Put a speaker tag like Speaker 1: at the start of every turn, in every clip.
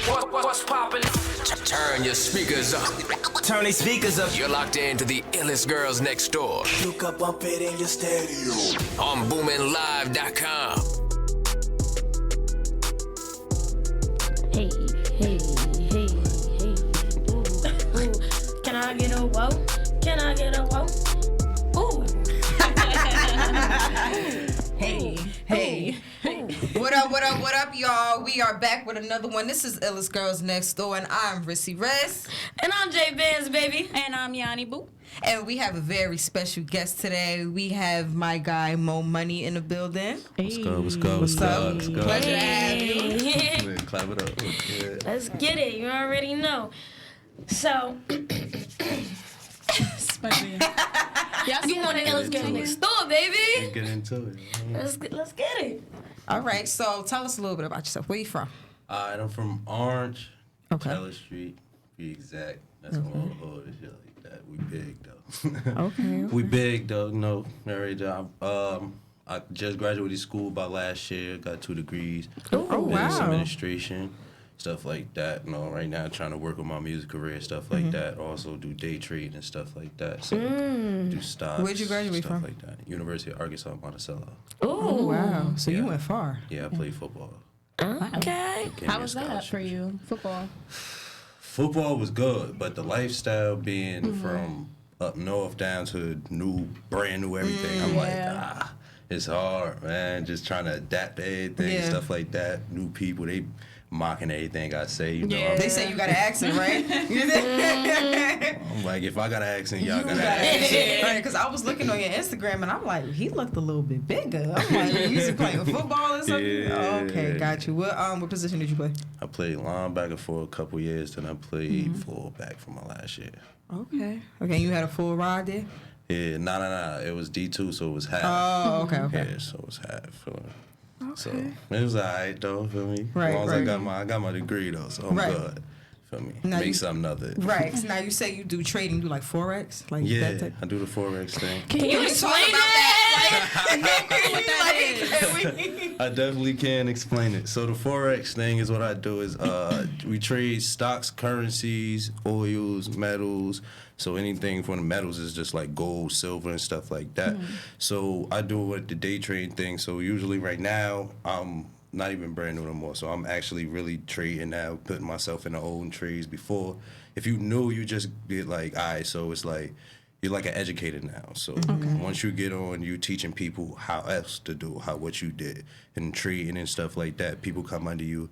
Speaker 1: What's poppin'? Turn your speakers up.
Speaker 2: Turn these speakers up.
Speaker 1: You're locked into the illest girls next door.
Speaker 2: You can bump it in your stereo.
Speaker 1: On BoominLive.com.
Speaker 3: Hey. Ooh. Can I get a whoa? Can I get a whoa? Ooh.
Speaker 4: Hey. What up, y'all? We are back with another one. This is Illest Girls Next Door, and I'm Rissy Rez.
Speaker 3: And I'm Jay Benz, baby.
Speaker 5: And I'm Yanni Boo.
Speaker 4: And we have a very special guest today. We have my guy, Mo8money, in the building.
Speaker 6: What's up?
Speaker 4: Pleasure to have you.
Speaker 6: Man, clap it up. Yeah.
Speaker 3: Let's get it. You already know. So, you want to Illest Girls Next Door, baby.
Speaker 6: Let's get into it.
Speaker 3: Let's get it.
Speaker 4: All right, so tell us a little bit about yourself. Where you from?
Speaker 6: I'm from Orange,
Speaker 4: Okay.
Speaker 6: Taylor Street, be exact. That's all the hood and shit like that. We big though.
Speaker 4: Okay.
Speaker 6: We big though. No, married job. I just graduated school about last year. Got 2 degrees.
Speaker 4: Oh, wow.
Speaker 6: Business administration, stuff like that. You know, right now trying to work on my music career, stuff like that. Also do day trade and stuff like that. So do stocks.
Speaker 4: Where'd you graduate
Speaker 6: stuff
Speaker 4: from?
Speaker 6: like that. University of Arkansas, Monticello.
Speaker 4: Oh, wow. So you went far.
Speaker 6: Yeah, I played football.
Speaker 3: Okay.
Speaker 6: Gave me
Speaker 5: How
Speaker 6: a
Speaker 5: was that
Speaker 6: scholarship.
Speaker 5: for you? Football.
Speaker 6: Football was good, but the lifestyle being from up north down to brand new everything, I'm like, it's hard, man. Just trying to adapt to everything,
Speaker 4: Yeah.
Speaker 6: stuff like that. New people, they mocking everything I say, you know.
Speaker 5: Yeah.
Speaker 4: They say you got an accent, right?
Speaker 6: I'm like, if I got an accent, y'all got an accent.
Speaker 4: Right, because I was looking on your Instagram and I'm like, he looked a little bit bigger. I'm like, you used to playing football or something?
Speaker 6: Yeah.
Speaker 4: Oh, okay, got you. What position did you play?
Speaker 6: I played linebacker for a couple years, then I played fullback for my last year.
Speaker 4: Okay. Okay, you had a full ride there?
Speaker 6: Yeah, nah. It was D2, so it was half.
Speaker 4: Oh, okay.
Speaker 6: Yeah, so it was half. So it was alright though, feel me?
Speaker 4: Right,
Speaker 6: as long as
Speaker 4: right.
Speaker 6: I got my degree though, so I'm
Speaker 4: Right.
Speaker 6: good. Feel me?
Speaker 4: Now
Speaker 6: Make
Speaker 4: you-
Speaker 6: something of it.
Speaker 4: Right. So now you say you do trading, do like Forex? Like
Speaker 6: Yeah,
Speaker 4: that type?
Speaker 6: I do the Forex thing.
Speaker 3: Can you explain that?
Speaker 6: I definitely can explain it. So the Forex thing is what I do is we trade stocks, currencies, oils, metals. So anything from the metals is just like gold, silver, and stuff like that. So I do it with the day trading thing. So usually right now, I'm not even brand new no more. So I'm actually really trading now, putting myself in the old trades before. If you knew, you just get like, all right, so it's like, you're like an educator now. So once you get on, you teaching people how else to do, what you did, and trading and stuff like that. People come under you.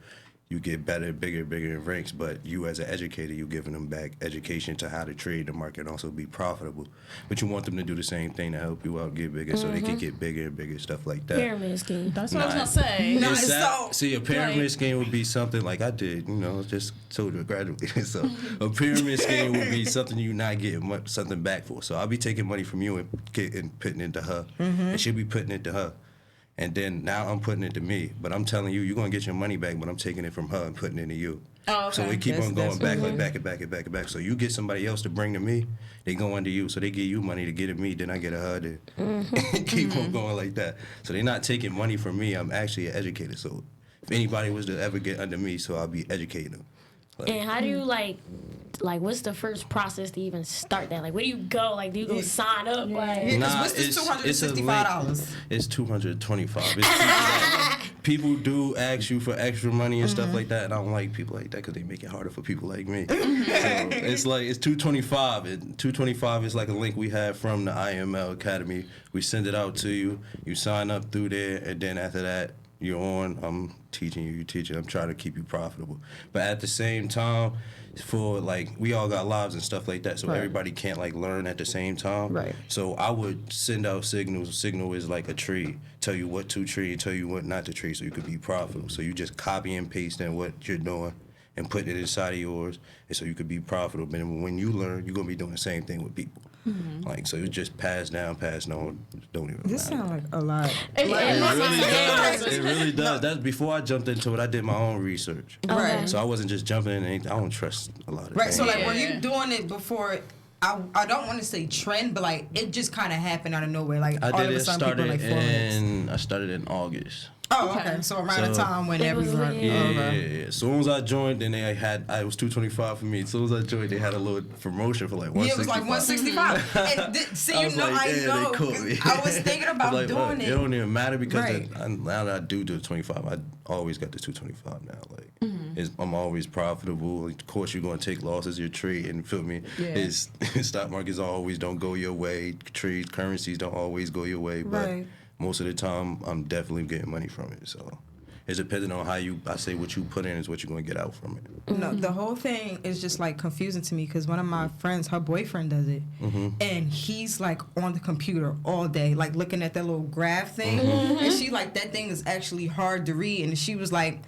Speaker 6: You get better, bigger in ranks, but you as an educator, you giving them back education to how to trade the market and also be profitable. But you want them to do the same thing to help you out, get bigger, so they can get bigger and bigger, stuff like that.
Speaker 3: Pyramid scheme.
Speaker 5: That's what I was going to say.
Speaker 4: No,
Speaker 6: It's
Speaker 4: it's
Speaker 6: that-
Speaker 4: so-
Speaker 6: see, a pyramid
Speaker 5: Like-
Speaker 6: scheme would be something like I did, just told you I graduated. So a pyramid scheme would be something you're not getting something back for. So I'll be taking money from you and putting it to her, and she'll be putting it to her. And then now I'm putting it to me. But I'm telling you, you're going to get your money back, but I'm taking it from her and putting it to you.
Speaker 5: Oh, okay.
Speaker 6: So we keep on going
Speaker 4: That's
Speaker 6: back, like back and back. So you get somebody else to bring to me, they go under you. So they give you money to get at me, then I get a her. Then keep on going like that. So they're not taking money from me. I'm actually an educator. So if anybody was to ever get under me, so I'll be educating them.
Speaker 3: And how do you like what's the first process to even start that? Like, where do you go? Like, do you go sign up? Like,
Speaker 4: Because what's this $265?
Speaker 6: It's $225. People do ask you for extra money and stuff like that, and I don't like people like that because they make it harder for people like me. So it's $225. And $225 is like a link we have from the IML Academy. We send it out to you. You sign up through there, and then after that, you're on. I'm teaching you. You teaching. I'm trying to keep you profitable. But at the same time, for we all got lives and stuff like that, so everybody can't learn at the same time.
Speaker 4: Right.
Speaker 6: So I would send out signals. A signal is like a tree. Tell you what to trade, tell you what not to trade, so you could be profitable. So you just copy and paste in what you're doing and put it inside of yours, and so you could be profitable. And when you learn, you're gonna be doing the same thing with people. So it's just passed down, don't even
Speaker 4: This
Speaker 6: matter.
Speaker 4: sounds like a lot.
Speaker 6: It really does. It really does. That's before I jumped into it. I did my own research.
Speaker 4: Right.
Speaker 6: So I wasn't just jumping in anything. I don't trust a lot of
Speaker 4: Right,
Speaker 6: things.
Speaker 4: so were you doing it before? I don't want to say trend, but it just kind of happened out of nowhere.
Speaker 6: I
Speaker 4: All
Speaker 6: did
Speaker 4: of a
Speaker 6: it.
Speaker 4: sudden, people are
Speaker 6: I started in August.
Speaker 4: Oh, okay. So around the
Speaker 6: So-
Speaker 4: time when
Speaker 3: It was
Speaker 4: everyone.
Speaker 3: lit.
Speaker 6: Yeah. As soon as I joined, then they had, it was $225 for me. As soon as I joined, they had a little promotion for like $165.
Speaker 4: Yeah, it was like 165. And see,
Speaker 6: I
Speaker 4: you
Speaker 6: was
Speaker 4: know,
Speaker 6: like,
Speaker 4: I
Speaker 6: damn,
Speaker 4: know.
Speaker 6: they caught me.
Speaker 4: 'Cause I was thinking about
Speaker 6: Like,
Speaker 4: doing
Speaker 6: It
Speaker 4: it.
Speaker 6: don't even matter because
Speaker 4: Right.
Speaker 6: now that I do the 25, I always got the 225 now. Like,
Speaker 4: Mm-hmm.
Speaker 6: I'm always profitable. Of course, you're gonna take losses. You're trading. Feel me?
Speaker 5: Yeah.
Speaker 6: It's stock markets always don't go your way. Trade currencies don't always go your way. But
Speaker 4: Right.
Speaker 6: most of the time, I'm definitely getting money from it. So. It's depending on how I say what you put in is what you're gonna get out from it.
Speaker 4: No, the whole thing is just like confusing to me because one of my friends, her boyfriend does it, and he's like on the computer all day, like looking at that little graph thing, and she like that thing is actually hard to read, and she was like,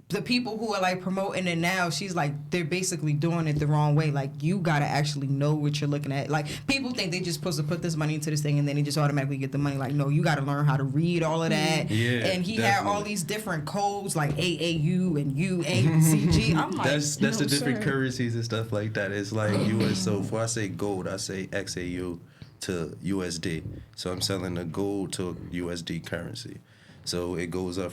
Speaker 4: the people who are like promoting it now, she's like, they're basically doing it the wrong way. Like you gotta actually know what you're looking at. Like people think they just supposed to put this money into this thing and then they just automatically get the money. Like no, you gotta learn how to read all of that.
Speaker 6: Yeah,
Speaker 4: and he had all
Speaker 6: definitely.
Speaker 4: these different codes like AAU and UACG. I'm like,
Speaker 6: That's
Speaker 4: no,
Speaker 6: the different
Speaker 4: sir.
Speaker 6: currencies and stuff like that. It's like US. So before I say gold, I say XAU to USD. So I'm selling the gold to USD currency. So it goes up,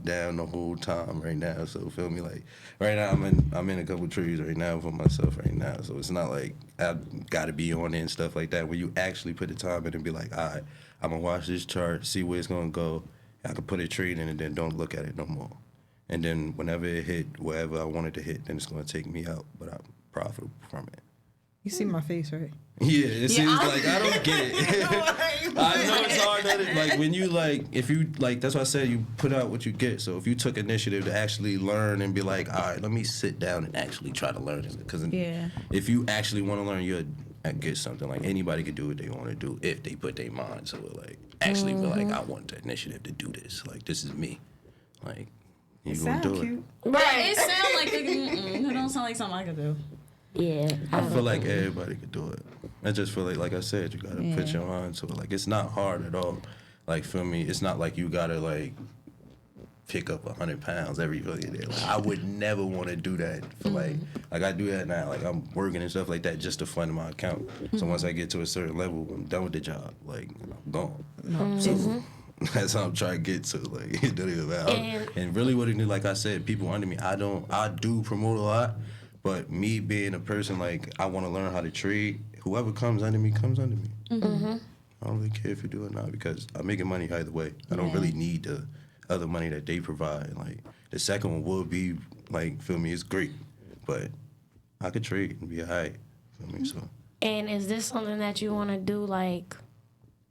Speaker 6: down the whole time right now. So feel me, like right now I'm in a couple trees right now for myself right now. So it's not like I gotta be on it and stuff like that. When you actually put the time in and be like, all right, I'm gonna watch this chart, see where it's gonna go. I can put a trade in and then don't look at it no more. And then whenever it hit wherever I wanted to hit, then it's gonna take me out, but I'm profitable from it.
Speaker 4: You see my face, right?
Speaker 6: Yeah, it seems like I don't get it. I know it's hard that it, like when you like if you like that's why I said you put out what you get. So if you took initiative to actually learn and be like, all right, let me sit down and actually try to learn this, because
Speaker 5: Yeah.
Speaker 6: if you actually want to learn, you'll get something. Like anybody could do what they want to do if they put their mind to it. Like actually feel like I want the initiative to do this. Like this is me. Like you gonna
Speaker 4: Sound
Speaker 6: do
Speaker 4: cute.
Speaker 5: Right. It sounds like it don't sound like something I could do.
Speaker 3: Yeah.
Speaker 6: I feel like everybody could do it. I just feel like I said, you gotta put
Speaker 5: Yeah.
Speaker 6: your mind to it. Like it's not hard at all. Like feel me, it's not like you gotta like pick up 100 pounds every fucking day. Like I would never want to do that for like I do that now. Like I'm working and stuff like that just to fund my account. So once I get to a certain level, I'm done with the job. Like I'm gone. So that's how I'm trying to get to. Like it don't even matter. And really, what it is, like I said, people under me. I do promote a lot. But me being a person, like, I want to learn how to trade. Whoever comes under me, comes under me. I don't really care if you do it or not because I'm making money either way. I don't really need the other money that they provide. Like, the second one will be, like, feel me, it's great. But I could trade and be all right. Feel me? So.
Speaker 3: And is this something that you want to do, like,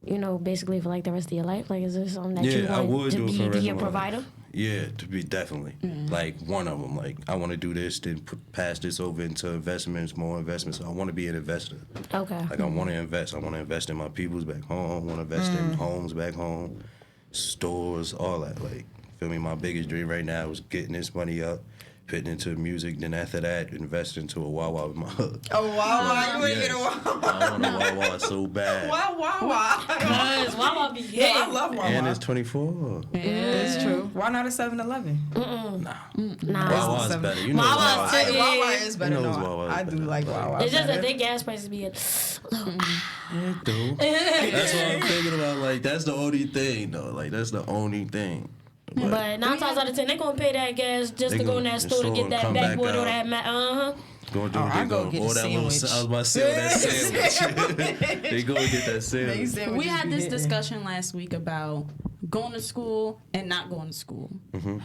Speaker 3: you know, basically for, like, the rest of your life? Like, is this something that you
Speaker 6: Yeah, I
Speaker 3: want
Speaker 6: would
Speaker 3: to
Speaker 6: do it for the
Speaker 3: be
Speaker 6: rest
Speaker 3: your
Speaker 6: of my life.
Speaker 3: provider?
Speaker 6: Yeah, to be definitely. Like, one of them. Like, I want to do this, then pass this over into investments, more investments. So I want to be an investor.
Speaker 3: Okay.
Speaker 6: Like, I want to invest. I want to invest in my peoples back home. I want to invest in homes back home, stores, all that. Like, feel me? My biggest dream right now is getting this money up, putting into music. Then after that, invest into a Wawa with my hood.
Speaker 4: Oh wow, you ain't
Speaker 6: Yes.
Speaker 4: get a wow.
Speaker 6: I want a Wawa so bad.
Speaker 4: Wow.
Speaker 3: Because Wawa be
Speaker 4: Yeah, I love Wawa.
Speaker 6: And it's 24.
Speaker 4: It's true. Why not a 7-Eleven?
Speaker 3: Nah.
Speaker 6: Wawa's better. You know
Speaker 3: Wawa's
Speaker 6: Wawa's
Speaker 3: too-
Speaker 6: better.
Speaker 4: Wawa is better.
Speaker 6: Who knows
Speaker 4: No,
Speaker 6: Wawa's
Speaker 4: I do
Speaker 6: better?
Speaker 4: like Wawa.
Speaker 3: It's just
Speaker 4: better.
Speaker 3: that their gas prices be a little.
Speaker 6: Dude. That's what I'm thinking about. Like, that's the only thing, though. Like, that's the only thing.
Speaker 3: But 9 times out of 10, they gonna pay that gas just
Speaker 6: They
Speaker 3: to go
Speaker 6: go
Speaker 3: in that
Speaker 6: in
Speaker 3: store to
Speaker 6: store
Speaker 3: get
Speaker 6: and
Speaker 3: that
Speaker 6: come back
Speaker 3: backwood or
Speaker 6: out.
Speaker 3: that
Speaker 6: Go do
Speaker 4: Oh,
Speaker 6: what
Speaker 4: I
Speaker 6: they
Speaker 4: go
Speaker 6: go.
Speaker 4: get a
Speaker 6: Oh, that little. I
Speaker 4: sandwich.
Speaker 6: was about to say that sandwich. They go and get that sandwich.
Speaker 5: We had this discussion last week about going to school and not going to school.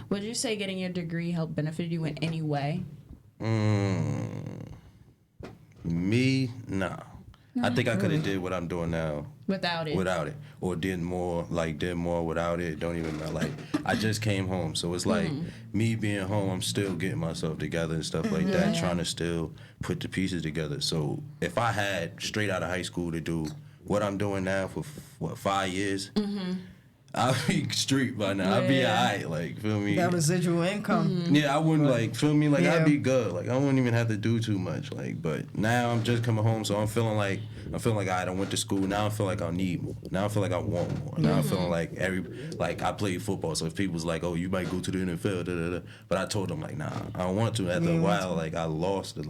Speaker 5: Would you say getting your degree helped benefit you in any way?
Speaker 6: Me, nah. I think I could have did what I'm doing now
Speaker 5: Without it.
Speaker 6: without it, or did more without it. Don't even matter. Like, I just came home, so it's like me being home. I'm still getting myself together and stuff like that, trying to still put the pieces together. So if I had straight out of high school to do what I'm doing now for 5 years, I'll be street by now. I'll be alright. Like, feel me?
Speaker 4: That residual income.
Speaker 6: Yeah, I wouldn't like feel me like
Speaker 4: Yeah.
Speaker 6: I'd be good. Like I wouldn't even have to do too much. Like, but now I'm just coming home, so I'm feeling like I went to school. Now I feel like I need more. Now I feel like I want more. Now I'm feeling like I played football. So if people's like, oh, you might go to the NFL, da, da, da. But I told them like, nah, I don't want to. After a while, like I lost the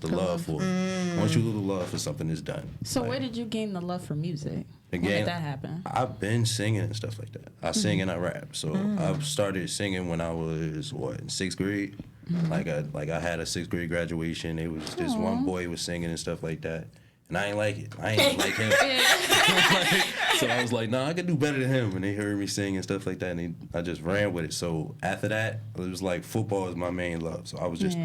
Speaker 6: love for it. Once you lose the love for something, it's done.
Speaker 5: So
Speaker 6: Like,
Speaker 5: where did you gain the love for music? When
Speaker 6: Again,
Speaker 5: did that happen?
Speaker 6: I've been singing and stuff like that. I sing and I rap. So I've started singing when I was in 6th grade. Like I had a 6th grade graduation. It was this one boy was singing and stuff like that. And I ain't like it. I ain't like him. So I was like, nah, I can do better than him. And they heard me sing and stuff like that. And I just ran with it. So after that, it was like football is my main love. So I was just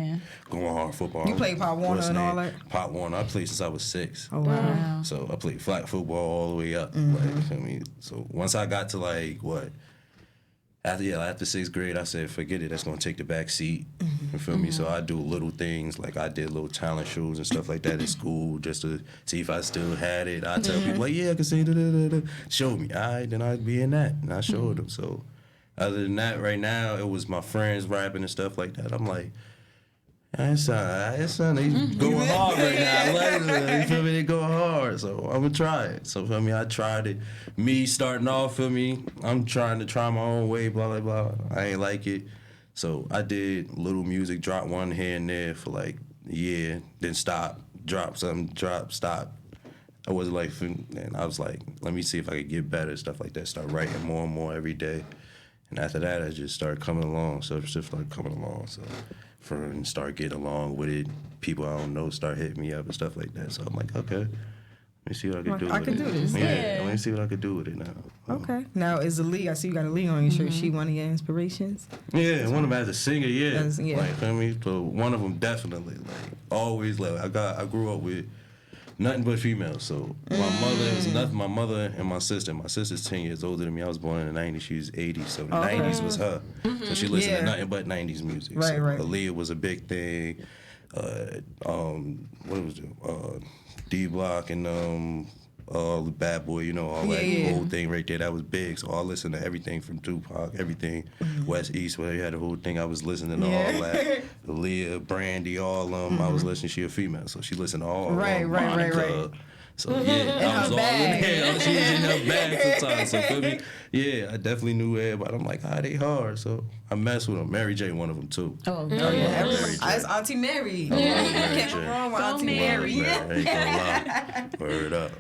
Speaker 6: going hard football.
Speaker 4: You played Pop Warner and all that?
Speaker 6: Pop Warner. I played since I was 6.
Speaker 4: Oh, wow.
Speaker 6: So I played flag football all the way up. Like, I mean, so once I got to after 6th grade, I said, forget it. That's gonna take the back seat. You feel me? So I do little things like I did little talent shows and stuff like that in school just to see if I still had it. I tell people like, yeah, I can sing. Show me. All right, then I'd be in that, and I showed them. So other than that, right now it was my friends rapping and stuff like that. I'm like. It's going hard right now. I like it. You feel me? They go hard. So I'm going to try it. So, feel me? I tried it. Me starting off, feel me? I'm trying to try my own way, blah, blah, blah. I ain't like it. So I did little music, drop one here and there for like a year, then stop, drop something, drop, stop. I was like, and I was like, let me see if I could get better, stuff like that. Start writing more and more every day. And after that, I just started coming along. So just started coming along. So and start getting along with it. People I don't know start hitting me up and stuff like that. So I'm like, okay, let me see what I can do with it.
Speaker 4: I can do this.
Speaker 6: Yeah, let me see what I can do with it now.
Speaker 4: Okay. Now, is the Lee, I see you got a Lee on your shirt. She one of your inspirations?
Speaker 6: Yeah, one of them as a singer, yeah.
Speaker 4: Yeah.
Speaker 6: Like, I mean, so one of them definitely, like, always, like, I grew up with nothing but females. So my mother and my sister. My sister's 10 years older than me. I was born in the 90s. She was 80, so the 90s was her. So she listened to nothing but 90s music.
Speaker 4: Right,
Speaker 6: so
Speaker 4: right.
Speaker 6: Aaliyah was a big thing. What was it? D-Block and the Bad Boy, you know, all that whole thing right there. That was big. So I listened to everything from Tupac, everything West East, where you had the whole thing. I was listening to all that. Aaliyah, Brandy, all of them. I was listening. She a female, so she listened to all of them. Right. So yeah, I was all in there. She was in her bag sometimes. So feel me? Yeah, I definitely knew everybody. I'm like, they hard. So I messed with them. Mary J, one of them too.
Speaker 5: Oh,
Speaker 4: Yeah, everybody. It's Auntie Mary. Can't go wrong with Auntie Mary.
Speaker 6: Ain't gonna lie. Word up.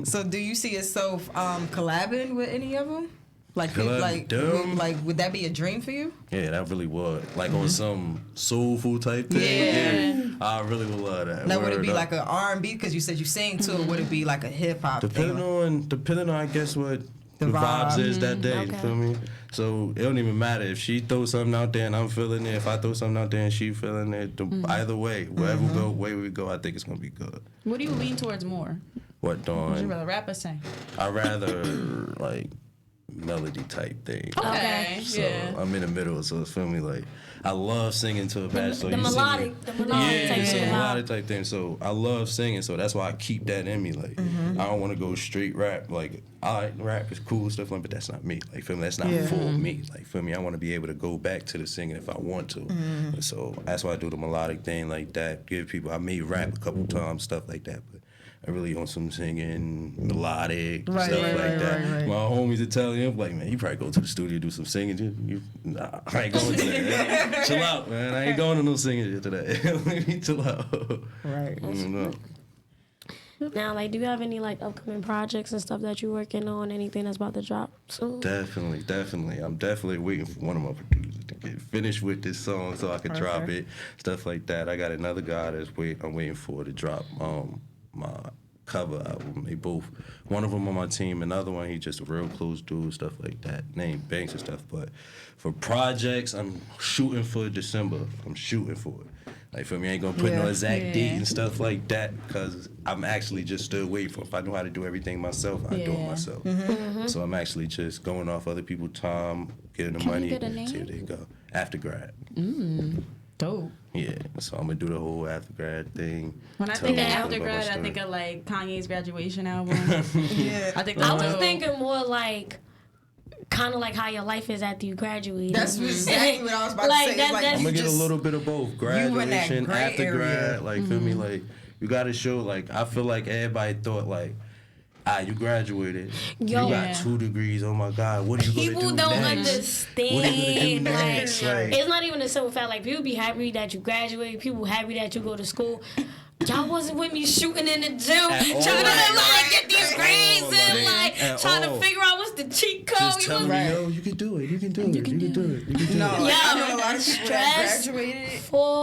Speaker 4: So, do you see yourself collabing with any of them? Like, would that be a dream for you?
Speaker 6: Yeah, that really would. Like on some soulful type thing. Yeah, I really would love that.
Speaker 4: Now, would it be like an R&B? Because you said you sing too, or would it be like a hip hop?
Speaker 6: Depending on, I guess what the vibes is that day. You feel me? So it don't even matter if she throws something out there and I'm feeling it. If I throw something out there and she feeling it, either way, wherever way we go, I think it's gonna be good.
Speaker 5: What do you lean towards more?
Speaker 6: What, Dawn?
Speaker 5: Would you rather rap or sing?
Speaker 6: I rather like melody type thing.
Speaker 5: Okay.
Speaker 6: So
Speaker 5: yeah.
Speaker 6: I'm in the middle, so feel me like I love singing to a patch. So
Speaker 3: the
Speaker 6: you
Speaker 3: melodic
Speaker 6: type thing. So I love singing, so that's why I keep that in me. Like I don't want to go straight rap. Like rap is cool stuff, but that's not me. Like feel me, that's not for me. Like feel me, I want to be able to go back to the singing if I want to. So that's why I do the melodic thing like that. Give people. I may rap a couple times, stuff like that, but I really on some singing, melodic, stuff like that. Right. My homies Italian, like, man, you probably go to the studio do some singing. Nah, I ain't going to that. Chill out, man. I ain't going to no singing today. Let me chill out.
Speaker 4: Right.
Speaker 3: Now, like, do you have any like upcoming projects and stuff that you're working on? Anything that's about to drop soon?
Speaker 6: Definitely. I'm definitely waiting for one of my producers to get finished with this song so I can drop it. Stuff like that. I got another guy I'm waiting for to drop my cover album. They both, one of them on my team, another one he just a real close dude, stuff like that, named Banks and stuff. But for projects, I'm shooting for December. I'm shooting for it. Like for me, I ain't gonna put no exact date and stuff like that because I'm actually just still waiting for it. If I know how to do everything myself, I do it myself. So I'm actually just going off other people's time, getting the money, and see where they go. After grad.
Speaker 5: Dope.
Speaker 6: Yeah, so I'm gonna do the whole after grad thing.
Speaker 5: When I think of after grad, I think of like Kanye's graduation album. I think
Speaker 3: I was thinking more like kind of like how your life is after you graduate.
Speaker 4: That's exactly what I was about to say.
Speaker 3: Like,
Speaker 6: I'm gonna get a little bit of both. Graduation, after grad, like feel me, like you gotta show. Like I feel like everybody thought like. You graduated. You got 2 degrees. Oh my God, what are you gonna do next?
Speaker 3: People don't understand.
Speaker 6: What are you gonna do next?
Speaker 3: Like, it's not even a simple fact. Like people be happy that you graduate. People happy that you go to school. y'all wasn't with me shooting in the gym,
Speaker 6: At
Speaker 3: trying
Speaker 6: all.
Speaker 3: to like get these grades
Speaker 6: all,
Speaker 3: and
Speaker 6: like,
Speaker 3: like
Speaker 6: at
Speaker 3: trying
Speaker 6: all.
Speaker 3: to figure out what's the cheat code.
Speaker 6: Just
Speaker 3: You
Speaker 6: tell
Speaker 3: was
Speaker 6: me, yo, you can do it. You can do it. You can do it. You can do
Speaker 4: No,
Speaker 6: it.
Speaker 4: like, I
Speaker 3: Yeah,
Speaker 4: know a lot of people that
Speaker 3: stress.
Speaker 4: graduated.
Speaker 3: full.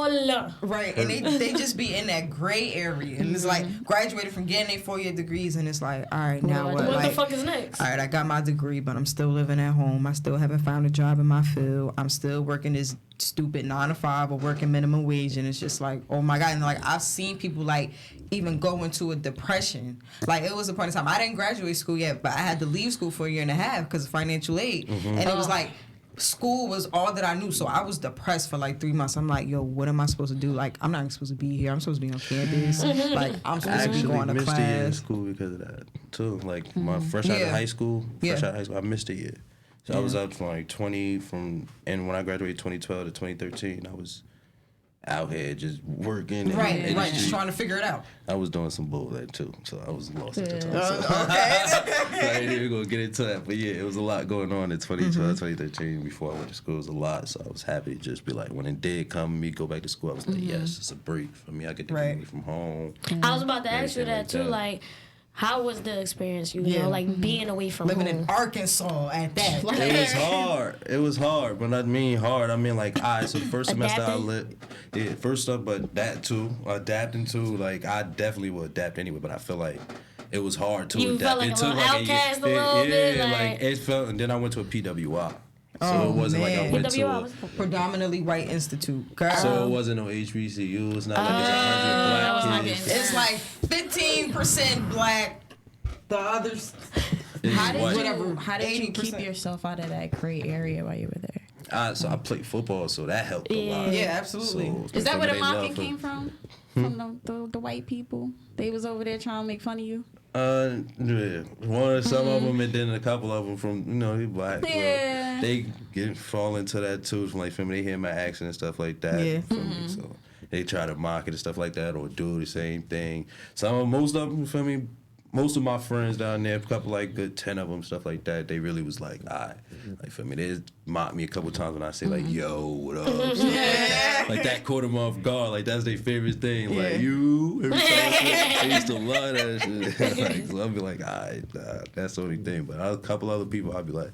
Speaker 4: Right, and they just be in that gray area, and it's like graduated from getting their 4-year degrees, and it's like, all right, now what?
Speaker 3: What
Speaker 4: Like,
Speaker 3: the fuck is next?
Speaker 4: all right, I got my degree, but I'm still living at home. I still haven't found a job in my field. I'm still working this stupid 9 to 5 or working minimum wage, and it's just like, oh my god. And like I've seen people like even go into a depression. Like it was a point in time I didn't graduate school yet, but I had to leave school for a year and a half because of financial aid, and it was like. School was all that I knew, so I was depressed for like 3 months. I'm like, yo, what am I supposed to do? Like, I'm not even supposed to be here. I'm supposed to be on campus. Like, I'm
Speaker 6: I
Speaker 4: supposed to be
Speaker 6: actually
Speaker 4: going to
Speaker 6: missed a year in
Speaker 4: class.
Speaker 6: school because of that too. Like my fresh out
Speaker 4: Yeah.
Speaker 6: of high school,
Speaker 4: Yeah.
Speaker 6: I missed a year. So I was up from like 20 and when I graduated 2012 to 2013, I was out here just working. And
Speaker 4: Right,
Speaker 6: and
Speaker 4: right, just trying to figure it out.
Speaker 6: I was doing some bull that too, so I was lost at the time.
Speaker 4: Okay.
Speaker 6: So I ain't even gonna get into that, but yeah, it was a lot going on in 2012, 2013 before I went to school. It was a lot, so I was happy to just be like, when it did come, me go back to school, I was like, yes, it's a break for me. I get to get
Speaker 4: Right.
Speaker 6: away from home.
Speaker 3: I was about to ask you
Speaker 6: Everything
Speaker 3: that
Speaker 6: like
Speaker 3: too.
Speaker 6: that.
Speaker 3: Like, how was the experience? You
Speaker 4: Yeah.
Speaker 3: know, like being away from
Speaker 4: Living
Speaker 3: home.
Speaker 4: in Arkansas at that. Like,
Speaker 6: It was hard. It was hard. But I mean hard, I mean like, all right, so the first semester I
Speaker 3: Adapting?
Speaker 6: lived, yeah, first up, but that too, adapting to, like, I definitely would adapt anyway, but I feel like it was hard to
Speaker 3: You
Speaker 6: adapt.
Speaker 3: felt like
Speaker 6: It
Speaker 3: a
Speaker 6: took
Speaker 3: little outcast a
Speaker 6: year.
Speaker 3: little bit,
Speaker 6: Yeah,
Speaker 3: like-
Speaker 6: it felt, and then I went to a PWI. So
Speaker 4: Oh,
Speaker 6: it wasn't like I
Speaker 4: man.
Speaker 6: went to
Speaker 3: PWI
Speaker 6: a,
Speaker 3: was
Speaker 4: predominantly white institute. Girl.
Speaker 6: so it wasn't no HBCU. It's not like it's 100 black kids.
Speaker 4: It's like 15% black. The others.
Speaker 6: It's
Speaker 5: How did
Speaker 6: white.
Speaker 5: how did you keep
Speaker 4: 80%.
Speaker 5: yourself out of that gray area while you were there?
Speaker 6: So I played football, so that helped a lot.
Speaker 4: Yeah, absolutely.
Speaker 6: So
Speaker 5: Is that where the
Speaker 6: they
Speaker 5: mocking
Speaker 6: love
Speaker 5: came from? From the white people? They was over there trying to make fun of you?
Speaker 6: Yeah, some of them, and then a couple of them from they black. Well,
Speaker 5: Yeah.
Speaker 6: they fall into that too. From like, feel me, they hear my accent and stuff like that.
Speaker 4: Yeah.
Speaker 6: Feel me? So they try to mock it and stuff like that, or do the same thing. Most of them, feel me. Most of my friends down there, a couple like good 10 of them, stuff like that. They really was like, alright, like feel me. They mocked me a couple times when I say like, yo, what up? Stuff like that caught them off guard. Like that's their favorite thing.
Speaker 4: Yeah.
Speaker 6: Like you, every time they used to love that shit. Like, so I'll be like, alright, that's the only thing. But a couple other people, I'll be like,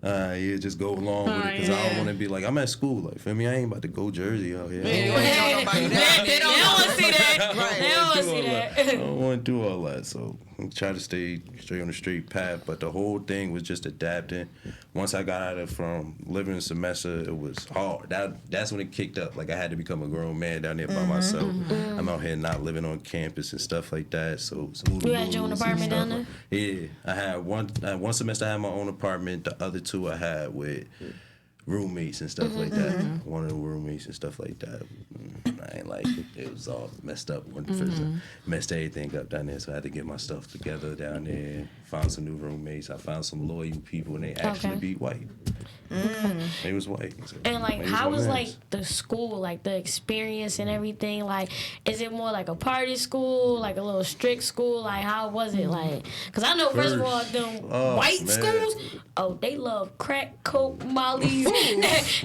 Speaker 6: yeah, just go along with it because I don't want to be like, I'm at school. Like, feel me, I ain't about to go Jersey out here.
Speaker 3: They don't want to see that. They don't want to see
Speaker 6: I
Speaker 3: that.
Speaker 6: don't want to do all that, so I try to stay straight on the straight path. But the whole thing was just adapting. Once I got out of from living a semester, it was hard. That's when it kicked up. Like I had to become a grown man down there by myself. I'm out here not living on campus and stuff like that. So
Speaker 3: You had your own apartment down there?
Speaker 6: Yeah, I had one semester. I had my own apartment. The other two I had with roommates and stuff like that. One of the roommates and stuff like that. I ain't like it. It was all messed up. Messed everything up down there. So I had to get my stuff together down there. Found some new roommates. I found some loyal people, and they actually be white. They was white. So
Speaker 3: And like,
Speaker 6: they
Speaker 3: how
Speaker 6: my
Speaker 3: was
Speaker 6: mans.
Speaker 3: like the school, like the experience and everything? Like, is it more like a party school, like a little strict school? Like, how was it like? Because I know first of all, them white
Speaker 6: man.
Speaker 3: schools, they love crack, coke, mollies,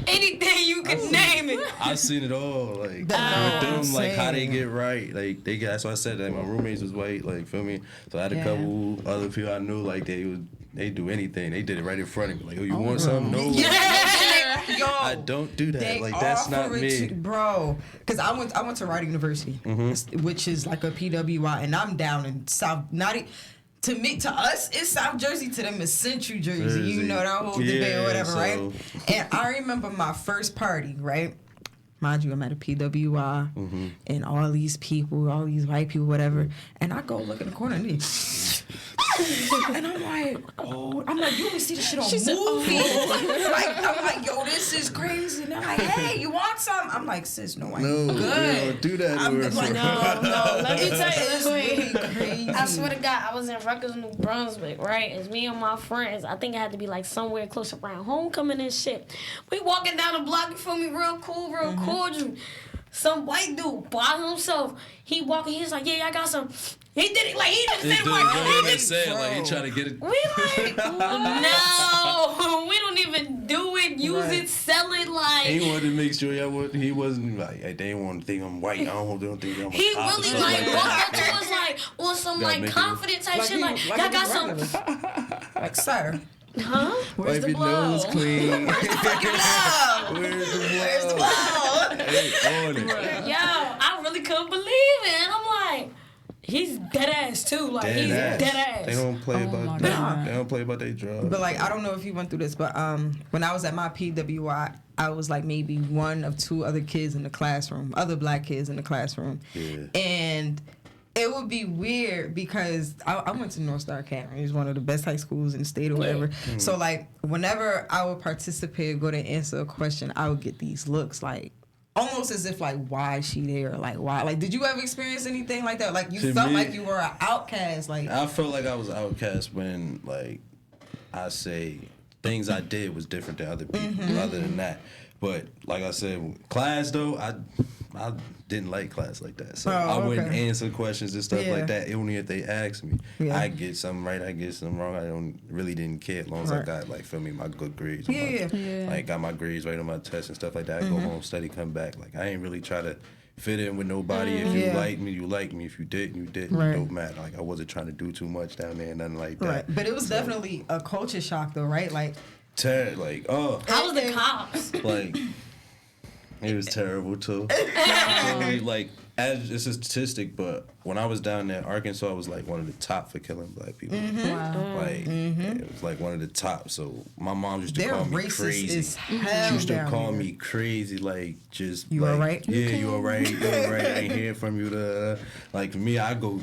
Speaker 3: anything you can name it.
Speaker 6: I seen it all, like with them, like how they get right, like they get. That's why I said that my roommates was white, like feel me. So I had a couple other people I knew, like they do anything. They did it right in front of me, like, oh, you want something? No,
Speaker 4: Yo,
Speaker 6: I don't do that.
Speaker 4: they
Speaker 6: Like that's not
Speaker 4: offer it
Speaker 6: me.
Speaker 4: to- bro. Because I went to Rider University, which is like a PWI, and I'm down in South. To us, it's South Jersey. To them, it's Central Jersey. You know that whole debate or whatever,
Speaker 6: so-
Speaker 4: right? And I remember my first party, right? Mind you, I'm at a PWI, and all these people, all these white people, whatever. And I go look in the corner, and and I'm like, you always see this shit on movies. I'm like, yo, this is crazy. And they're like, hey, you want some? I'm like, sis, no, I'm
Speaker 6: No, we
Speaker 4: good.
Speaker 6: don't do that.
Speaker 4: I'm
Speaker 6: where
Speaker 4: like,
Speaker 6: from.
Speaker 3: No, let me tell you
Speaker 4: It's
Speaker 3: this way.
Speaker 4: really crazy.
Speaker 3: I swear to God, I was in Rutgers, New Brunswick, right? It's me and my friends. I think it had to be like somewhere close around homecoming and shit. We walking down the block, you feel me, real cool, real cordial. Some white dude by himself. He walking, he's like, yeah, I got some. He did it like he just said
Speaker 6: Like he trying to get it.
Speaker 3: We like, no, we don't even do it use it, sell it like.
Speaker 6: He wanted to make sure he wasn't like they didn't want to think I'm white. They don't think I'm.
Speaker 3: He
Speaker 6: a
Speaker 3: really like walked up to us like on some
Speaker 6: Gotta
Speaker 3: like
Speaker 6: make it
Speaker 3: confident type shit. Like y'all got some.
Speaker 4: Like, sir,
Speaker 3: Huh?
Speaker 4: where's
Speaker 6: Wipe
Speaker 4: the
Speaker 6: your
Speaker 4: blow?
Speaker 6: nose clean.
Speaker 4: Where's the blow?
Speaker 6: Hey, on it.
Speaker 3: Yo, I really couldn't believe it. And I'm like, he's dead ass too. Like
Speaker 6: Dead
Speaker 3: he's
Speaker 6: ass.
Speaker 3: dead ass.
Speaker 6: They don't play
Speaker 5: my
Speaker 6: about
Speaker 5: God.
Speaker 6: that. They don't play about their drugs.
Speaker 4: But like, I don't know if you went through this, but when I was at my PWI, I was like maybe one of two other kids in the classroom, other black kids in the classroom, and it would be weird because I went to North Star Academy. It was one of the best high schools in the state or whatever. So like, whenever I would participate, go to answer a question, I would get these looks like. Almost as if like, why is she there? Like, why? Like, did you ever experience anything like that? Like, you
Speaker 6: To
Speaker 4: felt
Speaker 6: me,
Speaker 4: like you were an outcast. Like,
Speaker 6: I felt like I was an outcast when, like, I say things I did was different than other people. Other than that, but like I said, class though, I didn't like class like that, so I wouldn't answer questions and stuff like that. Only if they asked me, I get something right, I get something wrong. I really didn't care as long as I got like my good grades. Like got my grades right on my tests and stuff like that. I go home, study, come back. Like I ain't really try to fit in with nobody. If you like me, you like me. If you didn't, you didn't. It don't matter. Like I wasn't trying to do too much down there, nothing like that.
Speaker 4: right. But it was definitely a culture shock though, right? Like,
Speaker 3: How was the cops?
Speaker 6: like it was terrible too. Like as it's a statistic, but when I was down there, Arkansas was like one of the top for killing black people.
Speaker 5: Wow.
Speaker 6: Like it was like one of the top. So my mom used to
Speaker 4: they're
Speaker 6: call me
Speaker 4: racist
Speaker 6: crazy.
Speaker 4: as hell.
Speaker 6: She used to
Speaker 4: down
Speaker 6: call
Speaker 4: there.
Speaker 6: me crazy, like just
Speaker 4: You
Speaker 6: like,
Speaker 4: alright?
Speaker 6: Yeah, you alright? You alright? I ain't hear from you. Like for me, I go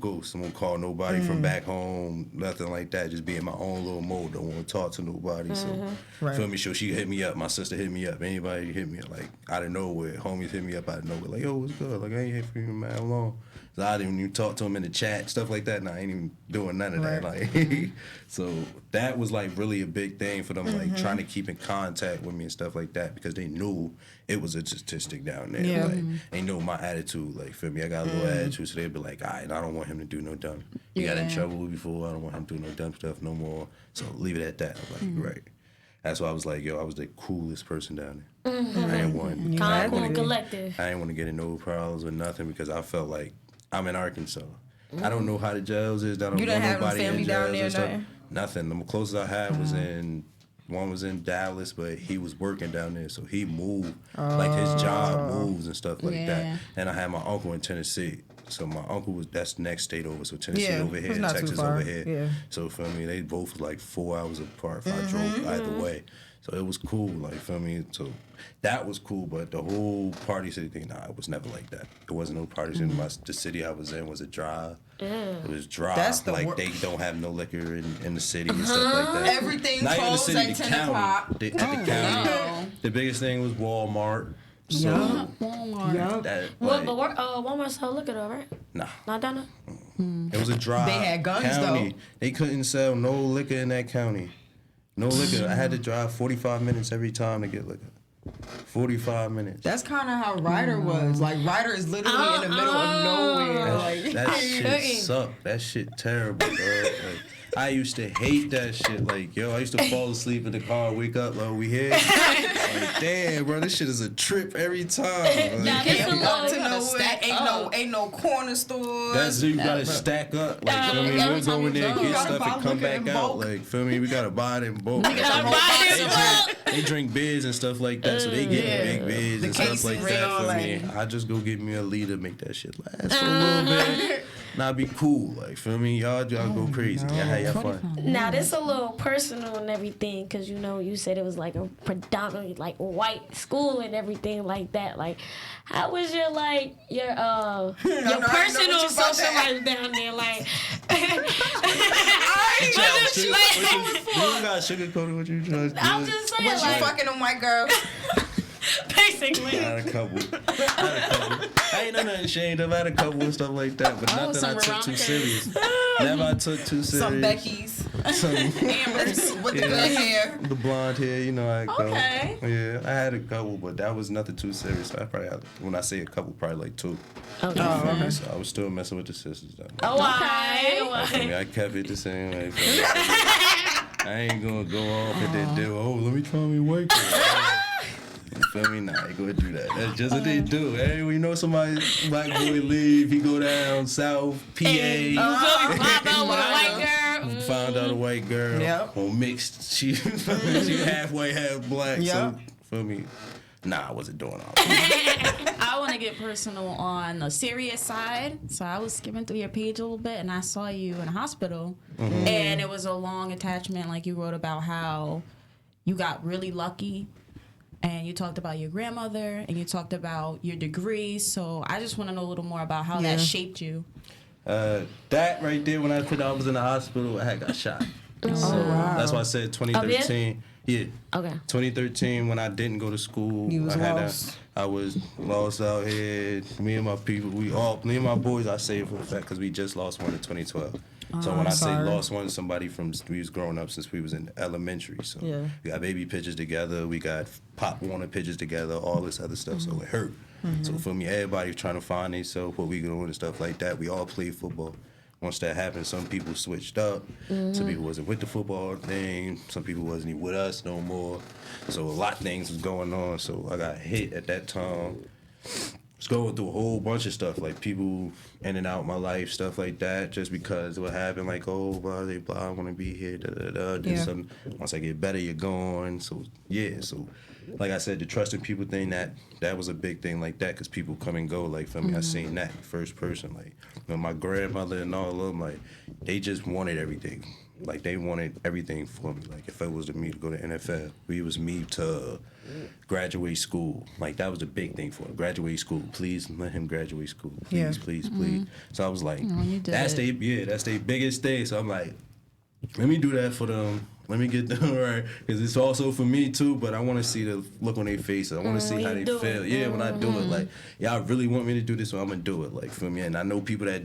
Speaker 6: ghost. I won't call nobody from back home, nothing like that. Just be in my own little mode. Don't want to talk to nobody. So feel me? So she hit me up. My sister hit me up. Anybody hit me up like out of nowhere. Homies hit me up out of nowhere. Like yo, what's good? Like I ain't hear from you in man how long. So I didn't even talk to him in the chat, stuff like that. And I ain't even doing none of that. Like, so that was like really a big thing for them, like trying to keep in contact with me and stuff like that because they knew it was a statistic down there.
Speaker 4: Yeah.
Speaker 6: Like, they know my attitude. Like, feel me? I got a little attitude, so they'd be like, all right, I don't want him to do no dumb. He got in trouble before. I don't want him to do no dumb stuff no more. So leave it at that. I'm like, right. That's why I was like, yo, I was the coolest person down there. I ain't want.
Speaker 3: Calm, cool, and collective.
Speaker 6: I ain't want to get in no problems or nothing because I felt like I'm in Arkansas. I don't know how the jails is. I don't
Speaker 4: You
Speaker 6: know
Speaker 4: didn't have no
Speaker 6: nobody
Speaker 4: family
Speaker 6: in
Speaker 4: down
Speaker 6: jails
Speaker 4: there,
Speaker 6: and stuff.
Speaker 4: nothing?
Speaker 6: Nothing. The closest I had was one was in Dallas, but he was working down there, so he moved. Like his job moves and stuff like that. And I had my uncle in Tennessee. So my uncle that's next state over, so Tennessee over here,
Speaker 4: it's not too
Speaker 6: Texas
Speaker 4: far.
Speaker 6: over here.
Speaker 4: Yeah.
Speaker 6: So feel me, they both was like 4 hours apart if I drove either way. So it was cool, like feel me. So that was cool, but the whole party city thing, nah, it was never like that. There wasn't no party city. The city I was in was a dry. It was dry.
Speaker 4: That's the
Speaker 6: like they don't have no liquor in the city and stuff like that.
Speaker 4: Everything
Speaker 6: Not even the
Speaker 4: closed
Speaker 6: city,
Speaker 4: at
Speaker 6: the
Speaker 4: 10
Speaker 6: county.
Speaker 4: o'clock.
Speaker 6: At the county, the biggest thing was Walmart. So
Speaker 5: Walmart.
Speaker 6: that
Speaker 3: Well,
Speaker 6: like,
Speaker 3: but Walmart sell liquor though, right?
Speaker 6: nah.
Speaker 3: Not down there.
Speaker 6: It was a dry
Speaker 4: They had guns,
Speaker 6: county.
Speaker 4: though.
Speaker 6: They couldn't sell no liquor in that county. No liquor. I had to drive 45 minutes every time to get liquor. 45 minutes.
Speaker 4: That's kind of how Ryder was. Like, Ryder is literally in the middle of nowhere. Like,
Speaker 6: That shit sucked. That shit terrible, bro. Like, I used to hate that shit. Like, yo, I used to fall asleep in the car, wake up, like, we here. Like, damn, bro, this shit is a trip every time. Like,
Speaker 3: Nah, this a
Speaker 4: up to
Speaker 3: little.
Speaker 4: nowhere. Ain't no corner stores.
Speaker 6: that's you gotta stack up. Like, feel me?
Speaker 3: every
Speaker 6: We'll
Speaker 3: time
Speaker 6: go in
Speaker 3: we
Speaker 6: there,
Speaker 3: go,
Speaker 6: get
Speaker 3: we
Speaker 4: gotta
Speaker 6: stuff,
Speaker 4: buy
Speaker 6: and come
Speaker 4: liquor
Speaker 6: back
Speaker 4: in
Speaker 6: out.
Speaker 4: bulk.
Speaker 6: Like, feel me? We gotta buy it in bulk.
Speaker 3: Gotta buy this up.
Speaker 6: They drink beers and stuff like that, so they get big beers and stuff like
Speaker 4: cases and all
Speaker 6: that for
Speaker 4: that.
Speaker 6: me. I just go get me a liter, make that shit last for a little bit. Nah, be cool, like, feel me? Y'all go crazy. Y'all have your fun.
Speaker 3: Now this a little personal and everything, cause you know you said it was like a predominantly like white school and everything like that. Like, how was your
Speaker 4: know
Speaker 3: personal
Speaker 4: what you about
Speaker 3: social
Speaker 4: to
Speaker 3: life down there? Like,
Speaker 6: You got sugarcoated what you trying to do.
Speaker 3: I'm just saying,
Speaker 4: Was you
Speaker 3: like,
Speaker 4: fucking them white girls?
Speaker 3: basically.
Speaker 6: I had a couple. I ain't nothing ashamed of. I had a couple and stuff like that, but nothing I took too serious. Never I took too serious.
Speaker 4: Some Becky's.
Speaker 6: Some
Speaker 4: Ambers with the good hair.
Speaker 6: the blonde hair, you know. I go.
Speaker 5: Okay.
Speaker 6: Yeah, I had a couple, but that was nothing too serious. I probably had, when I say a couple, probably like 2.
Speaker 3: Okay.
Speaker 6: So I was still messing with the sisters though.
Speaker 3: Oh, why?
Speaker 6: I mean, I kept it the same way. I I ain't gonna go off at that deal. Oh, let me try me white girl. You feel me? Nah, I ain't gonna do that. That's just what they do. Hey, we know somebody black boy leave, he go down south, PA.
Speaker 3: You feel me? Pop out with a white girl.
Speaker 6: Found out a white girl.
Speaker 4: Yep.
Speaker 6: On mixed. She half white, half black.
Speaker 4: Yep.
Speaker 6: So feel me? Nah, I wasn't doing all that.
Speaker 5: I want to get personal on the serious side. So I was skipping through your page a little bit, and I saw you in a hospital, and it was a long attachment. Like you wrote about how you got really lucky, and you talked about your grandmother, and you talked about your degree. So I just want to know a little more about how that shaped you.
Speaker 6: That right there, when I was in the hospital, I had got shot. So that's why I said 2013. Yeah.
Speaker 3: Okay.
Speaker 6: 2013, when I didn't go to school,
Speaker 4: You was lost.
Speaker 6: I was lost out here. Me and my people, me and my boys, I say it for the fact because we just lost one in 2012. So when I say
Speaker 4: sorry.
Speaker 6: lost one, somebody from we was growing up since we was in elementary. So we got baby pictures together, we got Pop Warner pictures together, all this other stuff. So it hurt. So for me, everybody was trying to find themselves, what we doing and stuff like that. We all played football. Once that happened, some people switched up. Some people wasn't with the football thing. Some people wasn't even with us no more. So a lot of things was going on. So I got hit at that time. Was going through a whole bunch of stuff, like people in and out my life, stuff like that, just because what happened, like, oh, blah, blah, blah, I want to be here, da, da, da. Then something, once I get better, you're gone. So, yeah, so, like I said, the trusting people thing, that was a big thing like that, because people come and go, like, for me, I seen that first person, like, my grandmother and all of them, like, they just wanted everything. Like, they wanted everything for me. Like, if it was to me to go to NFL, it was me to graduate school. Like, that was the big thing for him. Graduate school. Please let him graduate school. Please, please, please. So I was like, that's their biggest thing. So I'm like, let me do that for them. Let me get them right. Because it's also for me, too, but I want to see the look on their faces. I want to see how they feel. Yeah, when I do it. Like, y'all really want me to do this, so I'm going to do it. Like, for me. And I know people that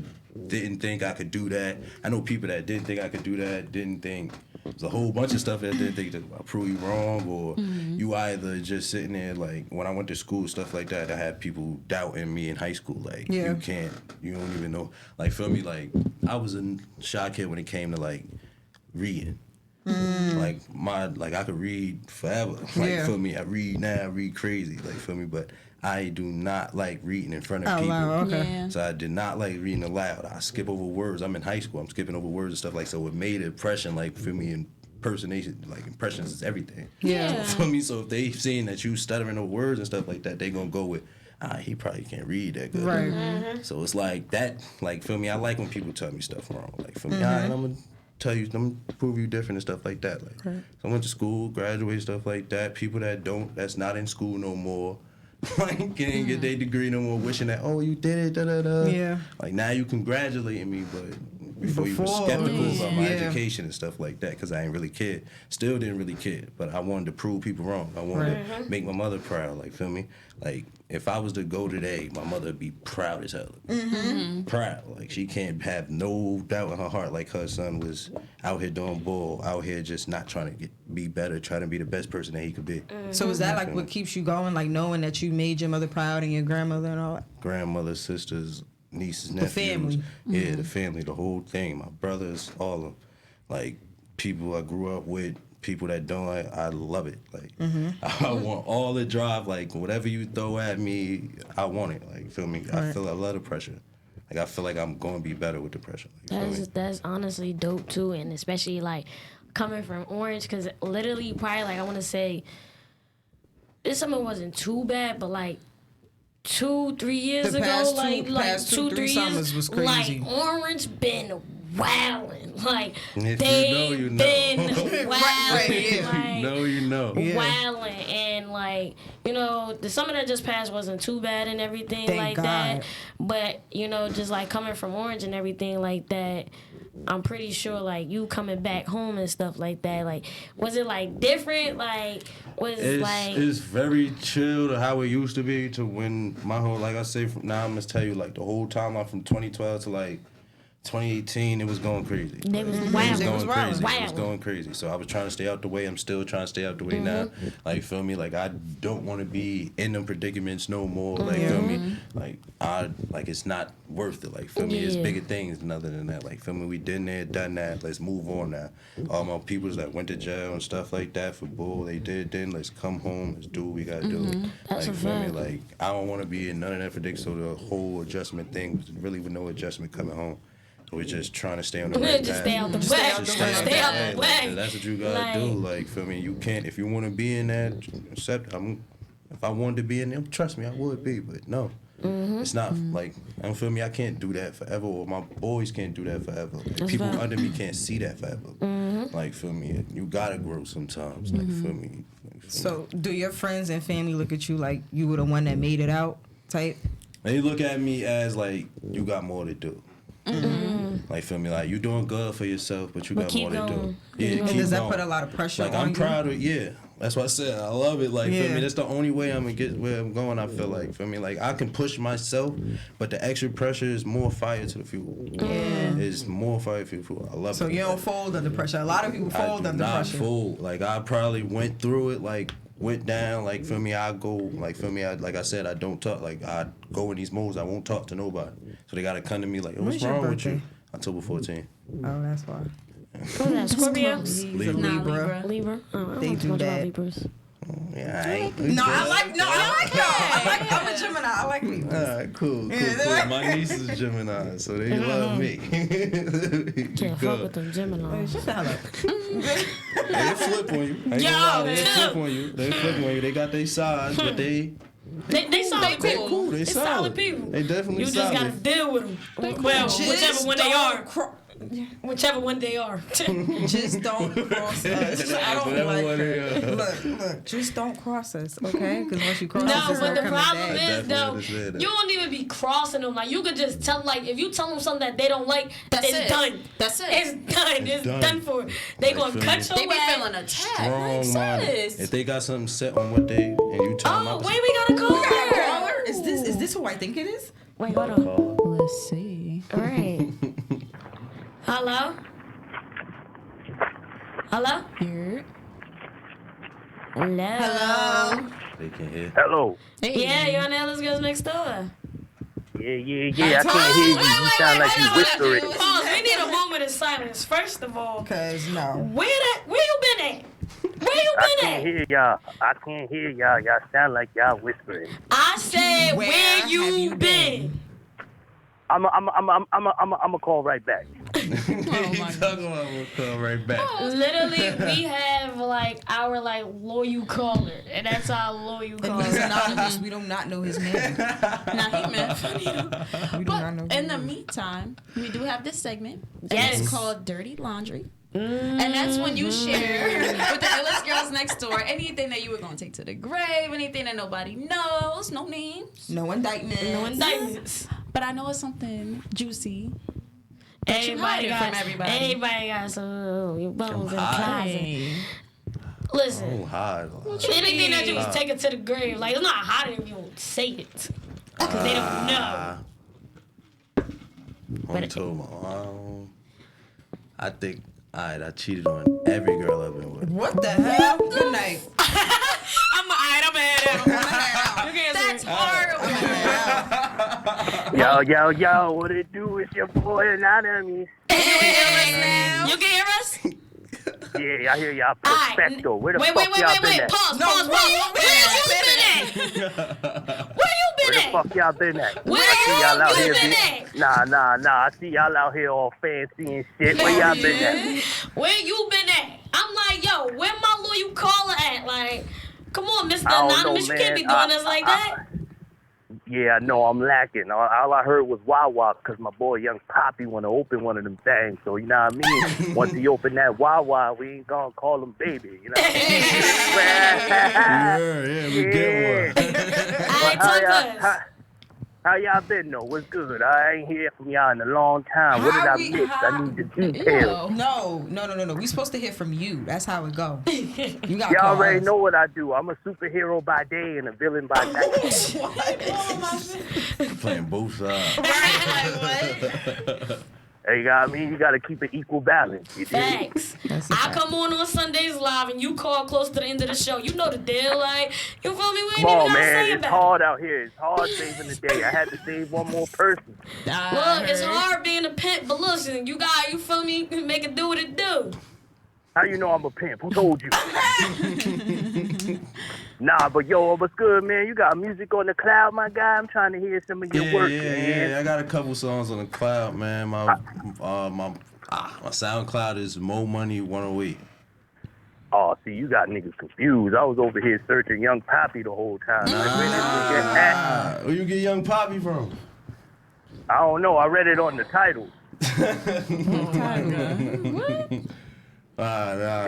Speaker 6: didn't think I could do that. I know people that didn't think I could do that, didn't think. There's a whole bunch of stuff that didn't think that I prove you wrong, or you either just sitting there, like, when I went to school, stuff like that, I had people doubting me in high school. Like, you don't even know. Like, feel me? Like, I was a shy kid when it came to, like, reading. Like I could read forever. Like for me, I read now, I read crazy. Like for me, but I do not like reading in front of people.
Speaker 4: Wow, okay.
Speaker 5: Yeah.
Speaker 6: So I did not like reading aloud. I skip over words. I'm in high school. I'm skipping over words and stuff like so. It made an impression. Like for me, impersonation, like impressions is everything.
Speaker 5: Yeah.
Speaker 6: For me, so if they seen that you stuttering over words and stuff like that, they gonna go with. He probably can't read that good.
Speaker 4: Right.
Speaker 6: So it's like that. Like for me, I like when people tell me stuff wrong. Like for me, all right, I'm gonna tell you, I'm gonna prove you different and stuff like that. Like, so I went to school, graduated, stuff like that. People that's not in school no more, like can't get their degree no more, wishing that, oh, you did it, da da da.
Speaker 4: Yeah.
Speaker 6: Like now you congratulating me, but before you were skeptical about my education and stuff like that, because I ain't really cared. Still didn't really care, but I wanted to prove people wrong. I wanted to make my mother proud. Like, feel me? Like, if I was to go today, my mother would be proud as hell. Proud. Like, she can't have no doubt in her heart like her son was out here doing bull, out here just not trying to be better, trying to be the best person that he could be.
Speaker 4: So is that like what keeps you going, like knowing that you made your mother proud and your grandmother and all that?
Speaker 6: Grandmother, sisters, nieces, nephews.
Speaker 4: The family.
Speaker 6: Yeah, the family, the whole thing. My brothers, all of them. Like, people I grew up with, people that don't, I love it. Like, I want all the drive. Like, whatever you throw at me, I want it. Like, feel me? I feel a lot of pressure. Like, I feel like I'm going to be better with the pressure. Like,
Speaker 3: That's honestly dope, too. And especially, like, coming from Orange, because literally, probably, like, I want to say, this summer wasn't too bad, but, like, 2-3 years ago,
Speaker 4: past 2-3 summers was crazy.
Speaker 3: Like Orange been wilding, like
Speaker 6: if
Speaker 3: they
Speaker 6: you know.
Speaker 3: been wilding,
Speaker 6: Right, you know.
Speaker 3: Wilding, and like the summer that just passed wasn't too bad and everything.
Speaker 4: Thank
Speaker 3: like
Speaker 4: God.
Speaker 3: that, but just like coming from Orange and everything like that. I'm pretty sure, like, you coming back home and stuff like that, like, was it, like, different? Like,
Speaker 6: It's very chill to how it used to be to when my whole, like I say, now I'm going to tell you, like, the whole timeline from 2012 to, like, 2018, it was going crazy.
Speaker 3: They was
Speaker 6: It
Speaker 3: wild.
Speaker 6: was
Speaker 3: It
Speaker 6: going
Speaker 4: was
Speaker 6: crazy.
Speaker 3: wild.
Speaker 6: It was going crazy. So I was trying to stay out the way. I'm still trying to stay out the way now. Like, feel me? Like, I don't want to be in them predicaments no more. Like, feel me? Like, it's not worth it. Like, feel me? It's
Speaker 3: Yeah.
Speaker 6: bigger things other than that. Like, feel me? We done that, done that. Let's move on now. All my peoples that went to jail and stuff like that for bull, they did then. Let's come home. Let's do what we got to do.
Speaker 3: That's
Speaker 6: Like,
Speaker 3: a
Speaker 6: feel me?
Speaker 3: fact.
Speaker 6: Like, I don't want to be in none of that prediction. So the whole adjustment thing was really with no adjustment coming home. We're just trying to stay on the right
Speaker 3: Just
Speaker 6: path.
Speaker 3: stay out the way.
Speaker 6: Just
Speaker 3: Stay out the
Speaker 6: Like,
Speaker 3: way.
Speaker 6: that's what you gotta
Speaker 3: Like-
Speaker 6: do. Like, feel me? You can't, if you want to be in that, accept. If I wanted to be in there, trust me, I would be. But no, it's not like, I don't feel me. I can't do that forever, or my boys can't do that forever. Like, people
Speaker 3: right.
Speaker 6: under me can't see that forever. Like, feel me? You gotta grow sometimes. Like, feel me?
Speaker 4: So, do your friends and family look at you like you were the one that made it out type?
Speaker 6: They look at me as like, you got more to do. Like, feel me? Like, you doing good for yourself, but you
Speaker 3: But
Speaker 6: got
Speaker 3: keep
Speaker 6: more to do.
Speaker 3: going.
Speaker 6: Yeah,
Speaker 4: And
Speaker 6: keep
Speaker 4: does that
Speaker 6: going.
Speaker 4: put a lot of pressure
Speaker 6: Like,
Speaker 4: on
Speaker 6: I'm
Speaker 4: you?
Speaker 6: proud of, yeah. That's what I said. I love it. Like, feel
Speaker 4: Yeah.
Speaker 6: me? That's the only way I'm gonna get where I'm going. I feel like, feel me? Like, I can push myself, but the extra pressure is more fire to the fuel.
Speaker 4: Yeah.
Speaker 6: It's more fire to the fuel. I love
Speaker 4: So
Speaker 6: it.
Speaker 4: you don't fold under pressure. A lot of people
Speaker 6: I
Speaker 4: fold
Speaker 6: do
Speaker 4: under
Speaker 6: not
Speaker 4: pressure.
Speaker 6: fold. Like, I probably went through it. Like, went down. Like, feel me? I go. Like, feel me? Like I said, I don't talk. Like, I go in these modes. I won't talk to nobody. So they gotta come to me like,
Speaker 4: When's
Speaker 6: what's
Speaker 4: your
Speaker 6: wrong with you?
Speaker 4: birthday?
Speaker 6: October 14th.
Speaker 4: Oh, that's why.
Speaker 3: What's that, Scorpio?
Speaker 6: Libra.
Speaker 5: Nah,
Speaker 4: Libra.
Speaker 5: Libra.
Speaker 3: Libra? Oh, I don't
Speaker 4: They
Speaker 3: know
Speaker 4: do
Speaker 3: much about
Speaker 4: that.
Speaker 3: Libras.
Speaker 6: Yeah, I ain't.
Speaker 4: No, I like y'all. I'm a Gemini. I like me.
Speaker 6: Alright, cool. My niece is Gemini, so they love me.
Speaker 3: Can't fuck with them Gemini.
Speaker 4: Shut the hell up.
Speaker 6: They flip on you. I ain't gonna lie, they flip on you. They flip on you. They got their sides, but they
Speaker 3: solid
Speaker 6: they
Speaker 3: people.
Speaker 6: cool. They
Speaker 3: They
Speaker 6: solid.
Speaker 3: solid people.
Speaker 6: They definitely
Speaker 3: You just
Speaker 6: solid.
Speaker 3: gotta deal with them. Well, whichever one they are. Whichever one they are.
Speaker 4: Just don't cross us. I don't
Speaker 6: Whatever
Speaker 4: like
Speaker 6: one they
Speaker 4: her.
Speaker 6: are.
Speaker 4: Look. Just don't cross us, okay? Because once you cross us,
Speaker 3: No,
Speaker 4: it's
Speaker 3: but
Speaker 4: not
Speaker 3: the
Speaker 4: coming
Speaker 3: problem
Speaker 4: back.
Speaker 3: is
Speaker 6: Definitely
Speaker 3: though,
Speaker 6: understand that.
Speaker 3: you don't even be crossing them. Like you could just tell, like if you tell them something that they don't like,
Speaker 5: That's
Speaker 3: it's
Speaker 5: it.
Speaker 3: done.
Speaker 5: That's it.
Speaker 3: It's done. It's
Speaker 6: done.
Speaker 3: done for. They
Speaker 6: Like,
Speaker 3: gonna
Speaker 6: feel
Speaker 3: cut
Speaker 6: me?
Speaker 3: your
Speaker 5: They be
Speaker 3: ass.
Speaker 5: feeling attacked.
Speaker 6: Strong
Speaker 5: Like,
Speaker 6: minded.
Speaker 5: sis.
Speaker 6: If they got something set on what they and you tell them,
Speaker 3: Oh, wait, we got a caller.
Speaker 4: Caller? Is this who I think it is?
Speaker 3: Wait, hold on.
Speaker 5: Let's see.
Speaker 3: All right. Hello. Hello.
Speaker 5: Here.
Speaker 3: Hello.
Speaker 6: they can hear.
Speaker 7: Hello.
Speaker 5: Hey.
Speaker 3: Yeah, you're on the Illest Girls Next Door.
Speaker 7: Yeah. I can't hear you. You sound like you whispering.
Speaker 3: Pause. We need a moment of silence. First of all,
Speaker 4: Because, no.
Speaker 3: where you been at? Where you
Speaker 7: I
Speaker 3: been
Speaker 7: can't
Speaker 3: at?
Speaker 7: hear y'all. I can't hear y'all. Y'all sound like y'all whispering.
Speaker 3: I said,
Speaker 4: Where
Speaker 3: where
Speaker 4: have
Speaker 3: you
Speaker 4: you
Speaker 3: been?
Speaker 7: I'm a call right back.
Speaker 6: He's talking about we'll come right back.
Speaker 3: Literally, we have like our like loyal caller, and that's our loyal
Speaker 4: And
Speaker 3: caller.
Speaker 4: he's anonymous. We do not know his name.
Speaker 5: Now he meant funny.
Speaker 4: We do not know
Speaker 5: But
Speaker 4: his
Speaker 5: in the
Speaker 4: name.
Speaker 5: meantime, we do have this segment. And
Speaker 3: Yes.
Speaker 5: it's called Dirty Laundry. And that's when you share with the Illest Girls Next Door anything that you were going to take to the grave, anything that nobody knows, no names.
Speaker 4: No indictment.
Speaker 3: No indictments.
Speaker 5: But I know it's something juicy. That you hide
Speaker 3: Everybody
Speaker 5: it
Speaker 3: got
Speaker 5: from everybody.
Speaker 3: Everybody got some bones in the
Speaker 6: high.
Speaker 3: closet.
Speaker 5: Hey.
Speaker 3: Listen,
Speaker 6: Oh, hard.
Speaker 3: anything that you was taking to the grave, like it's not hot if you don't say it, because they don't know.
Speaker 6: I told my mom. I think I cheated on every girl I've been with.
Speaker 4: What the hell? Good night.
Speaker 3: I'm head out. You can't
Speaker 5: That's
Speaker 3: say
Speaker 5: horrible.
Speaker 7: Yo, what it do? It's your boy Anonymous.
Speaker 3: You can hear us?
Speaker 7: Yeah, I hear y'all
Speaker 3: Alright,
Speaker 7: perfecto. Where the
Speaker 3: wait,
Speaker 7: fuck y'all been at?
Speaker 3: Pause.
Speaker 4: No,
Speaker 3: Where you been at? Where you
Speaker 7: Where
Speaker 3: been
Speaker 7: the
Speaker 3: at?
Speaker 7: fuck y'all been at?
Speaker 3: Where
Speaker 7: I see y'all out
Speaker 3: you
Speaker 7: here
Speaker 3: been
Speaker 7: being-
Speaker 3: at?
Speaker 7: Nah. I see y'all out here all fancy and shit. Where y'all been at?
Speaker 3: Where you been at? I'm like, yo, where my loyal caller at? Like, come on, Mr.
Speaker 7: I don't know,
Speaker 3: Anonymous, you can't be
Speaker 7: man.
Speaker 3: doing us like that.
Speaker 7: Yeah, no, I'm lacking. All I heard was Wawa because my boy Young Poppy want to open one of them things. So, you know what I mean? Once he open that Wawa, we ain't going to call him baby. You know what I mean?
Speaker 6: Yeah, we get one.
Speaker 3: I talk to us.
Speaker 7: How y'all been, though? What's good? I ain't hear from y'all in a long time. What did I miss? I need the details.
Speaker 4: No. We supposed to hear from you. That's how it go. You got
Speaker 7: Y'all already know what I do. I'm a superhero by day and a villain by night.
Speaker 6: Playing both sides.
Speaker 7: Hey, you know what I mean? You got to keep it equal balance. You dig?
Speaker 3: Facts. I come on Sundays live and you call close to the end of the show. You know the deal, like, you feel me? We ain't
Speaker 7: Come on,
Speaker 3: even gotta
Speaker 7: man.
Speaker 3: say
Speaker 7: It's
Speaker 3: about
Speaker 7: hard out here. It's hard saving the day. I had to save one more person.
Speaker 3: Look, it's hard being a pimp, but listen, you feel me? Make it do what it do.
Speaker 7: How you know I'm a pimp? Who told you? Nah, but yo, what's good, man? You got music on the cloud, my guy? I'm trying to hear some of your work, man.
Speaker 6: Yeah. I got a couple songs on the cloud, man. My SoundCloud is Mo8money 108.
Speaker 7: Oh, see, you got niggas confused. I was over here searching Young Poppy the whole time.
Speaker 6: Where you get Young Poppy from?
Speaker 7: I don't know. I read it on the title.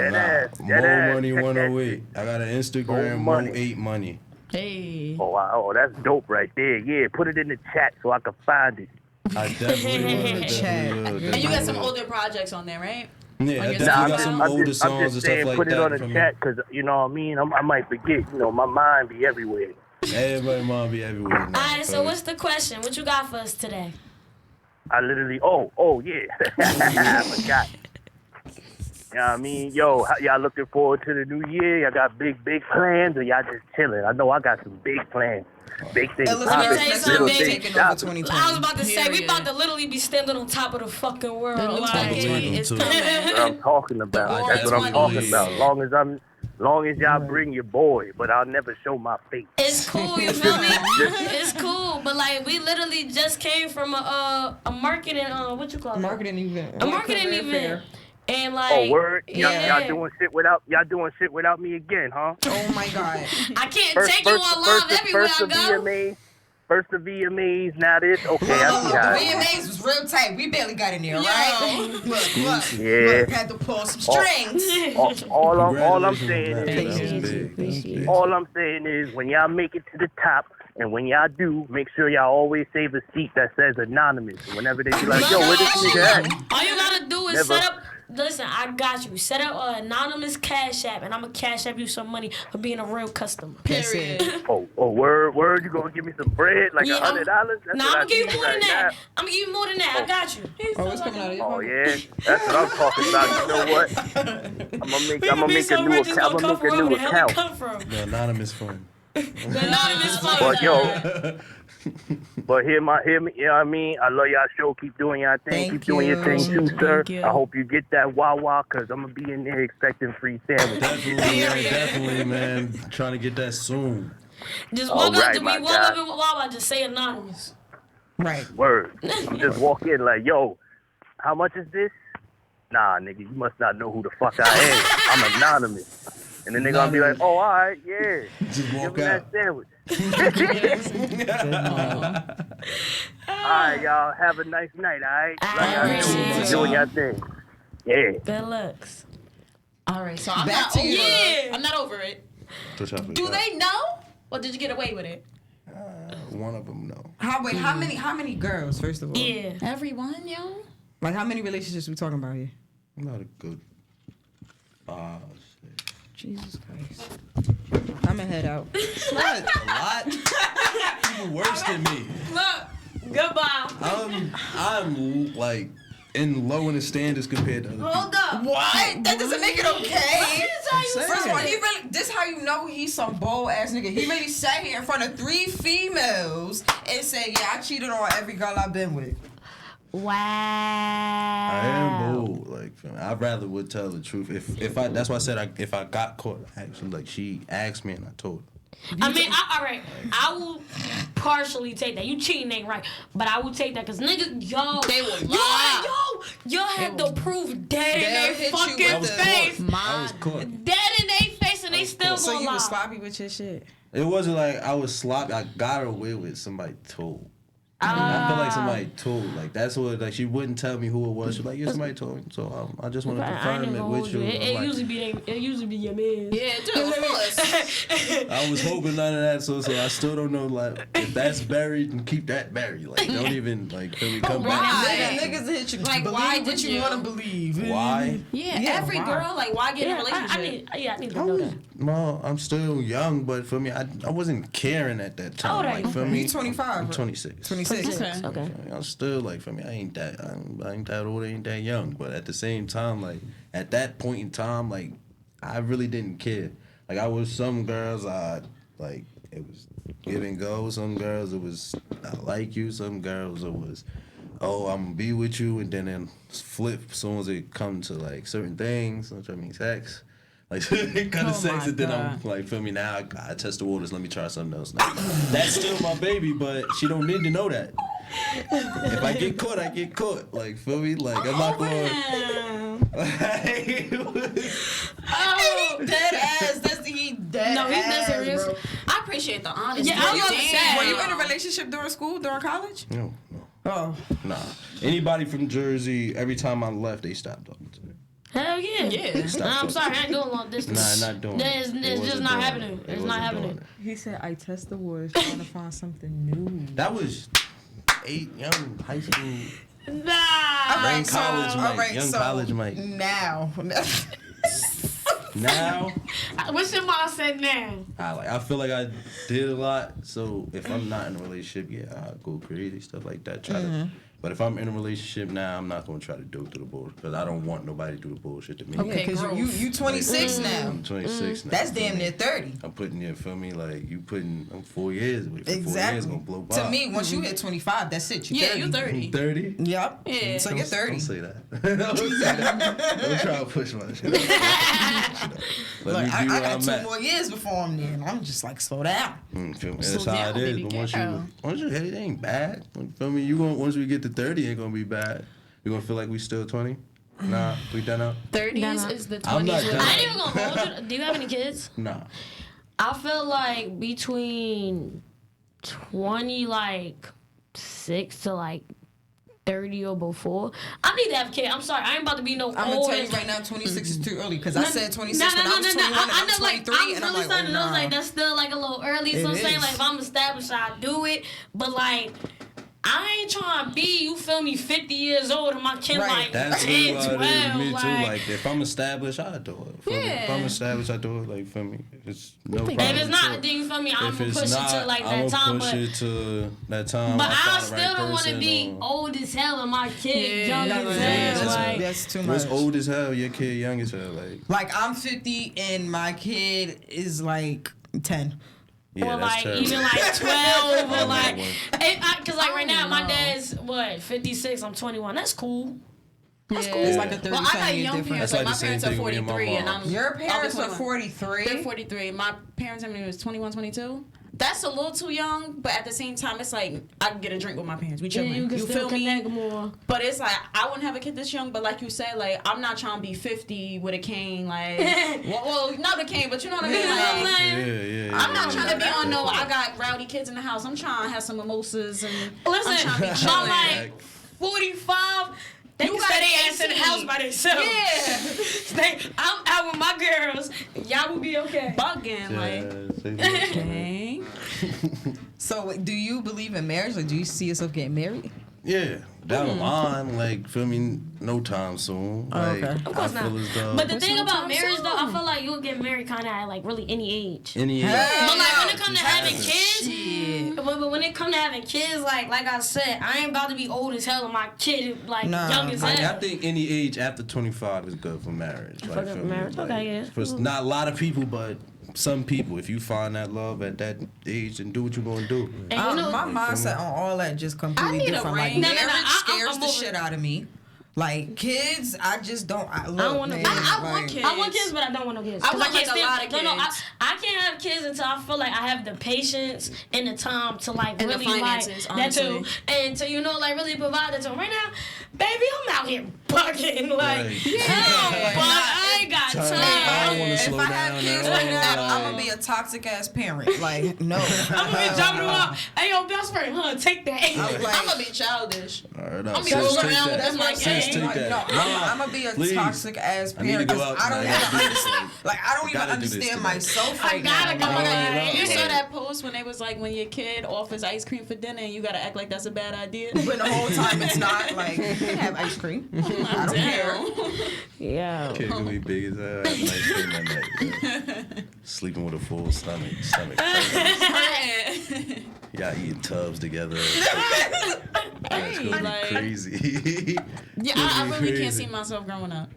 Speaker 6: Mo8money 108. I got an Instagram, Mo8money.
Speaker 5: Hey.
Speaker 7: Oh, wow. Oh, that's dope right there. Yeah, put it in the chat so I can find it.
Speaker 6: I definitely will.
Speaker 5: And you got some older projects on there, right?
Speaker 6: Yeah, I
Speaker 5: your
Speaker 6: definitely got some older songs
Speaker 7: I'm
Speaker 6: and
Speaker 7: just
Speaker 6: stuff
Speaker 7: saying,
Speaker 6: like
Speaker 7: put
Speaker 6: that.
Speaker 7: it on the chat because, you know what I mean? I might forget. You know, my mind be everywhere.
Speaker 6: Everybody mind be everywhere.
Speaker 3: All right, so what's the question? What you got for us today?
Speaker 7: I literally, yeah. I forgot. You know what I mean? Yo, how, y'all looking forward to the new year? Y'all got big plans or y'all just chilling? I know I got some big plans. Big things.
Speaker 4: Let me
Speaker 3: tell you something,
Speaker 4: Taking
Speaker 3: baby.
Speaker 4: over 2020.
Speaker 3: I was about to say, we about to literally be standing on top of the fucking world. Like,
Speaker 5: It's coming.
Speaker 7: That's what I'm talking about. That's what I'm
Speaker 5: 20.
Speaker 7: talking about. Long as y'all bring your boy, but I'll never show my face.
Speaker 3: it's cool, you feel me? It's cool, but like we literally just came from a marketing what you call it?
Speaker 4: Marketing event.
Speaker 3: A marketing event. And like,
Speaker 7: Oh, word?
Speaker 3: yeah.
Speaker 7: Y'all doing shit without me again, huh?
Speaker 4: Oh my God.
Speaker 3: I can't take you on live everywhere I go.
Speaker 7: VMAs, first the VMAs, now this. Okay, I see
Speaker 4: The
Speaker 7: how.
Speaker 4: VMAs was real tight. We barely got in there, right? Look.
Speaker 7: Yeah.
Speaker 4: Look, had to pull some strings.
Speaker 7: All I'm
Speaker 6: Congratulations,
Speaker 7: saying
Speaker 6: man.
Speaker 7: is,
Speaker 6: That's big.
Speaker 7: all I'm saying is, when y'all make it to the top, and when y'all do, make sure y'all always save a seat that says anonymous. Whenever they be like, yo, where this nigga at?
Speaker 3: All you gotta do is
Speaker 7: Never.
Speaker 3: set up. Listen, I got you. Set up an anonymous Cash App, and I'm gonna Cash App you some money for being a real customer.
Speaker 5: Period.
Speaker 7: Oh, word, you gonna give me some bread, like
Speaker 3: Yeah,
Speaker 7: $100? That's
Speaker 3: Nah,
Speaker 7: what
Speaker 3: I'm
Speaker 7: I
Speaker 3: gonna give you
Speaker 7: need
Speaker 3: more than
Speaker 7: right
Speaker 3: that.
Speaker 7: now.
Speaker 3: I'm gonna give you more than that. I got you.
Speaker 4: Oh, it's coming out of your
Speaker 7: Oh
Speaker 4: pocket.
Speaker 7: yeah, that's what I'm talking about. You know what? I'm gonna make a new account. I'm gonna make a new
Speaker 3: Where the hell it
Speaker 7: account.
Speaker 3: come from?
Speaker 6: The anonymous fund.
Speaker 3: The anonymous
Speaker 7: But
Speaker 3: fund.
Speaker 7: yo, but hear me. You know what I mean? I love y'all show. Keep doing y'all thing.
Speaker 4: Thank
Speaker 7: Keep doing your thing
Speaker 4: you.
Speaker 7: too, sir.
Speaker 5: Thank you.
Speaker 7: I hope you get that Wawa, cause I'm gonna be in there expecting free sandwiches.
Speaker 6: Definitely, man. Trying to get that soon.
Speaker 3: Just walk up
Speaker 7: Alright,
Speaker 3: to me,
Speaker 7: my
Speaker 3: walk
Speaker 7: guy.
Speaker 3: up in Wawa, just say anonymous.
Speaker 4: Right.
Speaker 7: Word. I'm just walk in like, yo, how much is this? Nah, nigga, you must not know who the fuck I am. I'm anonymous. And then they gonna be like, oh, all right, yeah.
Speaker 6: Just
Speaker 7: Give
Speaker 6: walk
Speaker 7: me
Speaker 6: out.
Speaker 7: that sandwich. All right, y'all. Have a nice night, all right?
Speaker 3: Alright.
Speaker 7: Keep doing your thing. Yeah.
Speaker 3: Good looks.
Speaker 5: All right, so I'm
Speaker 4: Back
Speaker 5: not
Speaker 4: to
Speaker 5: over
Speaker 4: you.
Speaker 5: it. I'm not over it.
Speaker 6: For sure.
Speaker 5: Do they know? Or did you get away with it?
Speaker 6: One of them, no.
Speaker 4: How many girls, first of all?
Speaker 3: Yeah.
Speaker 5: Everyone, yo.
Speaker 4: Like, how many relationships we talking about here?
Speaker 6: Not a good.
Speaker 4: Jesus Christ. I'm gonna head out.
Speaker 6: Not a lot. People worse than me.
Speaker 3: Look, goodbye.
Speaker 6: I'm like low in the standards compared to other people.
Speaker 3: Hold up.
Speaker 4: What? That doesn't make it okay.
Speaker 6: saying.
Speaker 4: First of all, he really. This how you know he's some bold ass nigga. He really sat here in front of 3 females and said, "Yeah, I cheated on every girl I've been with."
Speaker 3: Wow.
Speaker 6: I am bold. Like, I rather would tell the truth. If I, that's why I said if I got caught, actually, like she asked me and I told her.
Speaker 3: I mean, all right. I will partially take that. You cheating ain't right, but I will take that because niggas, yo,
Speaker 5: They will lie.
Speaker 3: yo had to prove dead
Speaker 4: They'll
Speaker 3: in
Speaker 4: hit
Speaker 3: their
Speaker 4: you
Speaker 3: fucking
Speaker 4: with the-
Speaker 3: face,
Speaker 6: I was caught.
Speaker 3: dead in their face, and they still
Speaker 4: So
Speaker 3: gonna
Speaker 4: you
Speaker 3: lie.
Speaker 4: was sloppy with your shit.
Speaker 6: It wasn't like I was sloppy. I got away with somebody told. I feel like somebody told. Like that's what. Like she wouldn't tell me who it was. She's like, yeah, somebody told me. So I just want to
Speaker 3: I ain't
Speaker 6: confirm
Speaker 3: even
Speaker 6: it
Speaker 3: gonna
Speaker 6: with
Speaker 3: hold
Speaker 6: you.
Speaker 3: you.
Speaker 6: I'm
Speaker 3: It
Speaker 6: like,
Speaker 3: usually be your man.
Speaker 5: Yeah, dude, of course.
Speaker 6: I was hoping none of that. So I still don't know. Like if that's buried, then keep that buried. Like don't even like when we come back.
Speaker 5: why?
Speaker 4: Niggas hit you.
Speaker 5: Like,
Speaker 4: believe
Speaker 5: why
Speaker 4: what
Speaker 5: did
Speaker 4: you
Speaker 5: you?
Speaker 4: want to believe?
Speaker 6: Why?
Speaker 5: Yeah,
Speaker 4: Yeah,
Speaker 5: every
Speaker 4: why?
Speaker 5: girl, like, why get in a relationship?
Speaker 3: I need to know that.
Speaker 6: Well, I'm still young, but for me, I wasn't caring at that time.
Speaker 3: How old are
Speaker 6: Like
Speaker 3: you?
Speaker 6: for me,
Speaker 4: You 25,
Speaker 6: I'm
Speaker 4: right?
Speaker 6: 26.
Speaker 4: 26. 26.
Speaker 3: Okay.
Speaker 6: I'm still like, for me, I ain't that old, I ain't that young. But at the same time, like at that point in time, like I really didn't care. Like I was some girls, like it was give and go. Some girls it was I like you. Some girls it was, oh, I'm gonna be with you, and then flip as soon as it comes to like certain things, which I mean sex. Like kind of sex, and then I'm like, feel me now. I test the waters. Let me try something else. Now, that's still my baby, but she don't need to know that. If I get caught, I get caught. Like feel me? Like I'm not going.
Speaker 4: Dead ass. That's he dead.
Speaker 3: No, he's not serious.
Speaker 4: Bro.
Speaker 5: I appreciate the honesty.
Speaker 3: Yeah, I was gonna say.
Speaker 4: Were you in a relationship during school, during college?
Speaker 6: No.
Speaker 4: Oh.
Speaker 6: Nah. Anybody from Jersey, every time I left, they stopped talking to me.
Speaker 3: Hell yeah.
Speaker 5: Yeah.
Speaker 3: Nah, I'm sorry, I ain't doing long distance.
Speaker 6: Nah, not doing
Speaker 3: It's
Speaker 6: it.
Speaker 3: just
Speaker 6: wasn't
Speaker 3: not
Speaker 6: doing
Speaker 3: happening.
Speaker 6: it.
Speaker 3: It's
Speaker 6: It
Speaker 3: not
Speaker 6: wasn't doing
Speaker 3: happening.
Speaker 4: He said, I test the waters trying to find something new.
Speaker 6: That was 8 young high school.
Speaker 3: Nah.
Speaker 6: Young college Mike. Young college Mike.
Speaker 4: Now.
Speaker 6: Now,
Speaker 3: What's your mom said now?
Speaker 6: I feel like I did a lot. So if I'm not in a relationship, yeah, I'll go crazy, stuff like that. But if I'm in a relationship now, I'm not gonna try to do it through the bullshit because I don't want nobody to do the bullshit to me.
Speaker 4: Okay, because you 26 now.
Speaker 6: I'm 26 now.
Speaker 4: That's damn near 30.
Speaker 6: I'm putting you, feel me? Like I'm 4 years away. 4 years
Speaker 4: Exactly.
Speaker 6: gonna blow by.
Speaker 4: To me, once you hit 25, that's it. You 30.
Speaker 5: You 30.
Speaker 6: 30.
Speaker 4: Yep.
Speaker 5: Yeah.
Speaker 4: So you're 30.
Speaker 6: Don't say that. Don't say that. Don't try to push my shit. Let
Speaker 4: Like,
Speaker 6: me
Speaker 4: I
Speaker 6: be where
Speaker 4: got
Speaker 6: I'm
Speaker 4: 2
Speaker 6: at.
Speaker 4: more years before I'm there, and I'm just like, slow down.
Speaker 6: Feel me?
Speaker 5: Slow
Speaker 6: That's how
Speaker 5: down,
Speaker 6: it is.
Speaker 5: baby
Speaker 6: But
Speaker 5: girl.
Speaker 6: once you hit it, ain't bad. Feel me? Once we get to 30, it ain't gonna be bad. You gonna feel like we still 20? Nah, we done up.
Speaker 5: 30s is the 20s.
Speaker 6: I'm not done.
Speaker 3: I ain't even gonna hold you. Do you have any kids?
Speaker 6: Nah.
Speaker 3: I feel like between 6 to like 30 or before. I need to have a kid. I'm sorry. I ain't about to be no
Speaker 4: I'm gonna
Speaker 3: old.
Speaker 4: tell you right now, 26 is too early because I said 26
Speaker 3: Nah,
Speaker 4: when I was 21 and I'm 23,
Speaker 3: I'm
Speaker 4: and I'm
Speaker 3: really
Speaker 4: like,
Speaker 3: starting to know
Speaker 4: nah.
Speaker 3: like that's still like a little early. So
Speaker 4: It
Speaker 3: I'm saying
Speaker 4: is.
Speaker 3: like if I'm established, I'll do it. But like I ain't trying to be, you feel me, 50 years old and my kid
Speaker 4: Right.
Speaker 3: like
Speaker 6: That's
Speaker 3: 10,
Speaker 6: what it
Speaker 3: 12.
Speaker 6: is. Me too.
Speaker 3: Like,
Speaker 6: Like if I'm established, I do it. Feel me? If I'm established, I do it. Like feel me? It's no problem.
Speaker 3: if it's not,
Speaker 6: to it.
Speaker 3: then you feel me, I'm
Speaker 6: If
Speaker 3: gonna
Speaker 6: it's
Speaker 3: push
Speaker 6: not,
Speaker 3: it to like
Speaker 6: I'm
Speaker 3: that time.
Speaker 6: push
Speaker 3: But
Speaker 6: it to that time.
Speaker 3: But I
Speaker 6: find the
Speaker 3: still
Speaker 6: right
Speaker 3: don't want to
Speaker 6: person
Speaker 3: be
Speaker 6: or-
Speaker 3: old as hell and my kid
Speaker 5: Yeah,
Speaker 3: young as
Speaker 6: yeah,
Speaker 3: hell. Like,
Speaker 4: That's too much.
Speaker 6: What's old as hell? Your kid young as hell. Like
Speaker 4: Like I'm 50 and my kid is like 10.
Speaker 6: yeah,
Speaker 3: or
Speaker 6: that's
Speaker 3: like
Speaker 6: terrible.
Speaker 3: even like 12 or like,
Speaker 6: one.
Speaker 3: cause like right now my
Speaker 5: know.
Speaker 3: dad's what 56, I'm 21. That's cool. That's cool.
Speaker 4: It's like a 30
Speaker 5: Well, I got
Speaker 4: year
Speaker 5: young
Speaker 4: difference.
Speaker 5: parents.
Speaker 6: That's
Speaker 5: Like
Speaker 6: like
Speaker 5: my
Speaker 6: the same
Speaker 5: parents are
Speaker 6: thing with me and my
Speaker 5: 43, and
Speaker 6: mom.
Speaker 5: I'm.
Speaker 4: Your parents are
Speaker 5: 21.
Speaker 4: 43.
Speaker 5: They're 43. My parents, I mean, was 21, 22. That's a little too young, but at the same time, it's like I can get a drink with my parents. We chilling.
Speaker 3: You can still
Speaker 5: feel me?
Speaker 3: connect more.
Speaker 5: But it's like I wouldn't have a kid this young. But like you said, like I'm not trying to be 50 with a cane. Like, well, not a cane, but you know what I mean.
Speaker 3: You know what I'm
Speaker 5: Like,
Speaker 3: saying?
Speaker 6: Yeah.
Speaker 5: I'm not trying to be on no. I got rowdy kids in the house. I'm trying to have some mimosas and
Speaker 3: Listen,
Speaker 5: I'm trying to be
Speaker 3: I'm
Speaker 5: chilling.
Speaker 3: like 45. They can
Speaker 5: gotta
Speaker 3: stay
Speaker 5: be
Speaker 3: their ass in the
Speaker 5: 18.
Speaker 3: house by themselves.
Speaker 5: Yeah,
Speaker 3: I'm out with my girls. Y'all will be okay.
Speaker 5: bugging like. Dang.
Speaker 4: So do you believe in marriage? Like, do you see yourself getting married?
Speaker 6: Yeah, down the line, like feel me, no time soon. Like,
Speaker 4: okay.
Speaker 3: Of course
Speaker 6: I feel
Speaker 3: not.
Speaker 6: as though
Speaker 3: But the thing about
Speaker 5: sometime
Speaker 3: marriage, though, I
Speaker 5: soon.
Speaker 3: feel like you'll get married kind of at like really any age.
Speaker 6: any
Speaker 3: But like when it come to
Speaker 6: just
Speaker 3: having
Speaker 6: happens.
Speaker 3: kids, but when it come to having kids, like I said, I ain't about to be old as hell and my kid like
Speaker 4: Nah.
Speaker 3: young as
Speaker 6: Like,
Speaker 3: hell.
Speaker 6: I think any age after 25 is good for marriage. Like,
Speaker 3: good
Speaker 6: feel
Speaker 3: for
Speaker 6: me?
Speaker 3: marriage?
Speaker 6: Like,
Speaker 3: Okay, yeah.
Speaker 6: For not a lot of people, but some people. If you find that love at that age, then do what you're gonna do.
Speaker 3: And you know,
Speaker 4: My mindset on all that just completely
Speaker 5: I need a
Speaker 4: different. Like
Speaker 5: ring.
Speaker 3: No,
Speaker 4: marriage
Speaker 3: I'm
Speaker 4: scares the
Speaker 3: over
Speaker 4: shit
Speaker 3: it.
Speaker 4: out of me. Like kids, I just don't.
Speaker 3: don't wanna-
Speaker 4: man,
Speaker 5: I want
Speaker 4: like,
Speaker 5: kids.
Speaker 3: I want kids, but I don't want no kids.
Speaker 5: I
Speaker 3: 'Cause
Speaker 5: want,
Speaker 3: can't
Speaker 5: like, a lot of
Speaker 3: No,
Speaker 5: kids.
Speaker 3: I can't have kids until I feel like I have the patience and the time to like
Speaker 5: And the
Speaker 3: really
Speaker 5: finances,
Speaker 3: like that too,
Speaker 5: honestly.
Speaker 3: and to like really provide that to them. Right now, baby, I'm out here bugging like,
Speaker 6: Right.
Speaker 3: but I ain't got
Speaker 6: I don't
Speaker 3: time.
Speaker 6: wanna
Speaker 4: If
Speaker 6: slow
Speaker 4: I have
Speaker 6: down
Speaker 4: kids
Speaker 6: at
Speaker 4: right now,
Speaker 6: all.
Speaker 4: I'm gonna be a toxic ass parent. Like no,
Speaker 3: I'm gonna be jumping around. Hey, yo, best friend, huh? Take that.
Speaker 4: I'm like,
Speaker 5: I'm gonna be childish.
Speaker 6: All right,
Speaker 5: I'm
Speaker 6: sis,
Speaker 5: gonna go
Speaker 6: take
Speaker 5: around
Speaker 6: that.
Speaker 5: with my
Speaker 6: Sis,
Speaker 5: gang.
Speaker 6: take
Speaker 4: like,
Speaker 6: that.
Speaker 4: no,
Speaker 6: Nah,
Speaker 4: I'm gonna be a
Speaker 6: please.
Speaker 4: toxic ass
Speaker 6: I need to
Speaker 4: parent.
Speaker 6: go
Speaker 4: 'Cause
Speaker 6: out
Speaker 4: I don't
Speaker 6: tonight.
Speaker 4: even understand. Like I don't even
Speaker 6: Gotta do this
Speaker 4: understand
Speaker 6: tonight.
Speaker 4: myself
Speaker 3: I
Speaker 4: right
Speaker 3: gotta
Speaker 4: now.
Speaker 3: go.
Speaker 4: Like,
Speaker 3: Right.
Speaker 5: You saw
Speaker 6: Right.
Speaker 5: that post when they was like, when your kid offers ice cream for dinner and you gotta act like that's a bad idea.
Speaker 4: But the whole time it's not like you can have ice cream. I don't care.
Speaker 3: Yeah.
Speaker 6: Kid gonna be big as hell. Have a nice day that night. Sleeping with a full stomach. Y'all eating tubs together. That's gonna
Speaker 5: like-
Speaker 6: be crazy.
Speaker 5: Yeah, I really can't see myself growing up.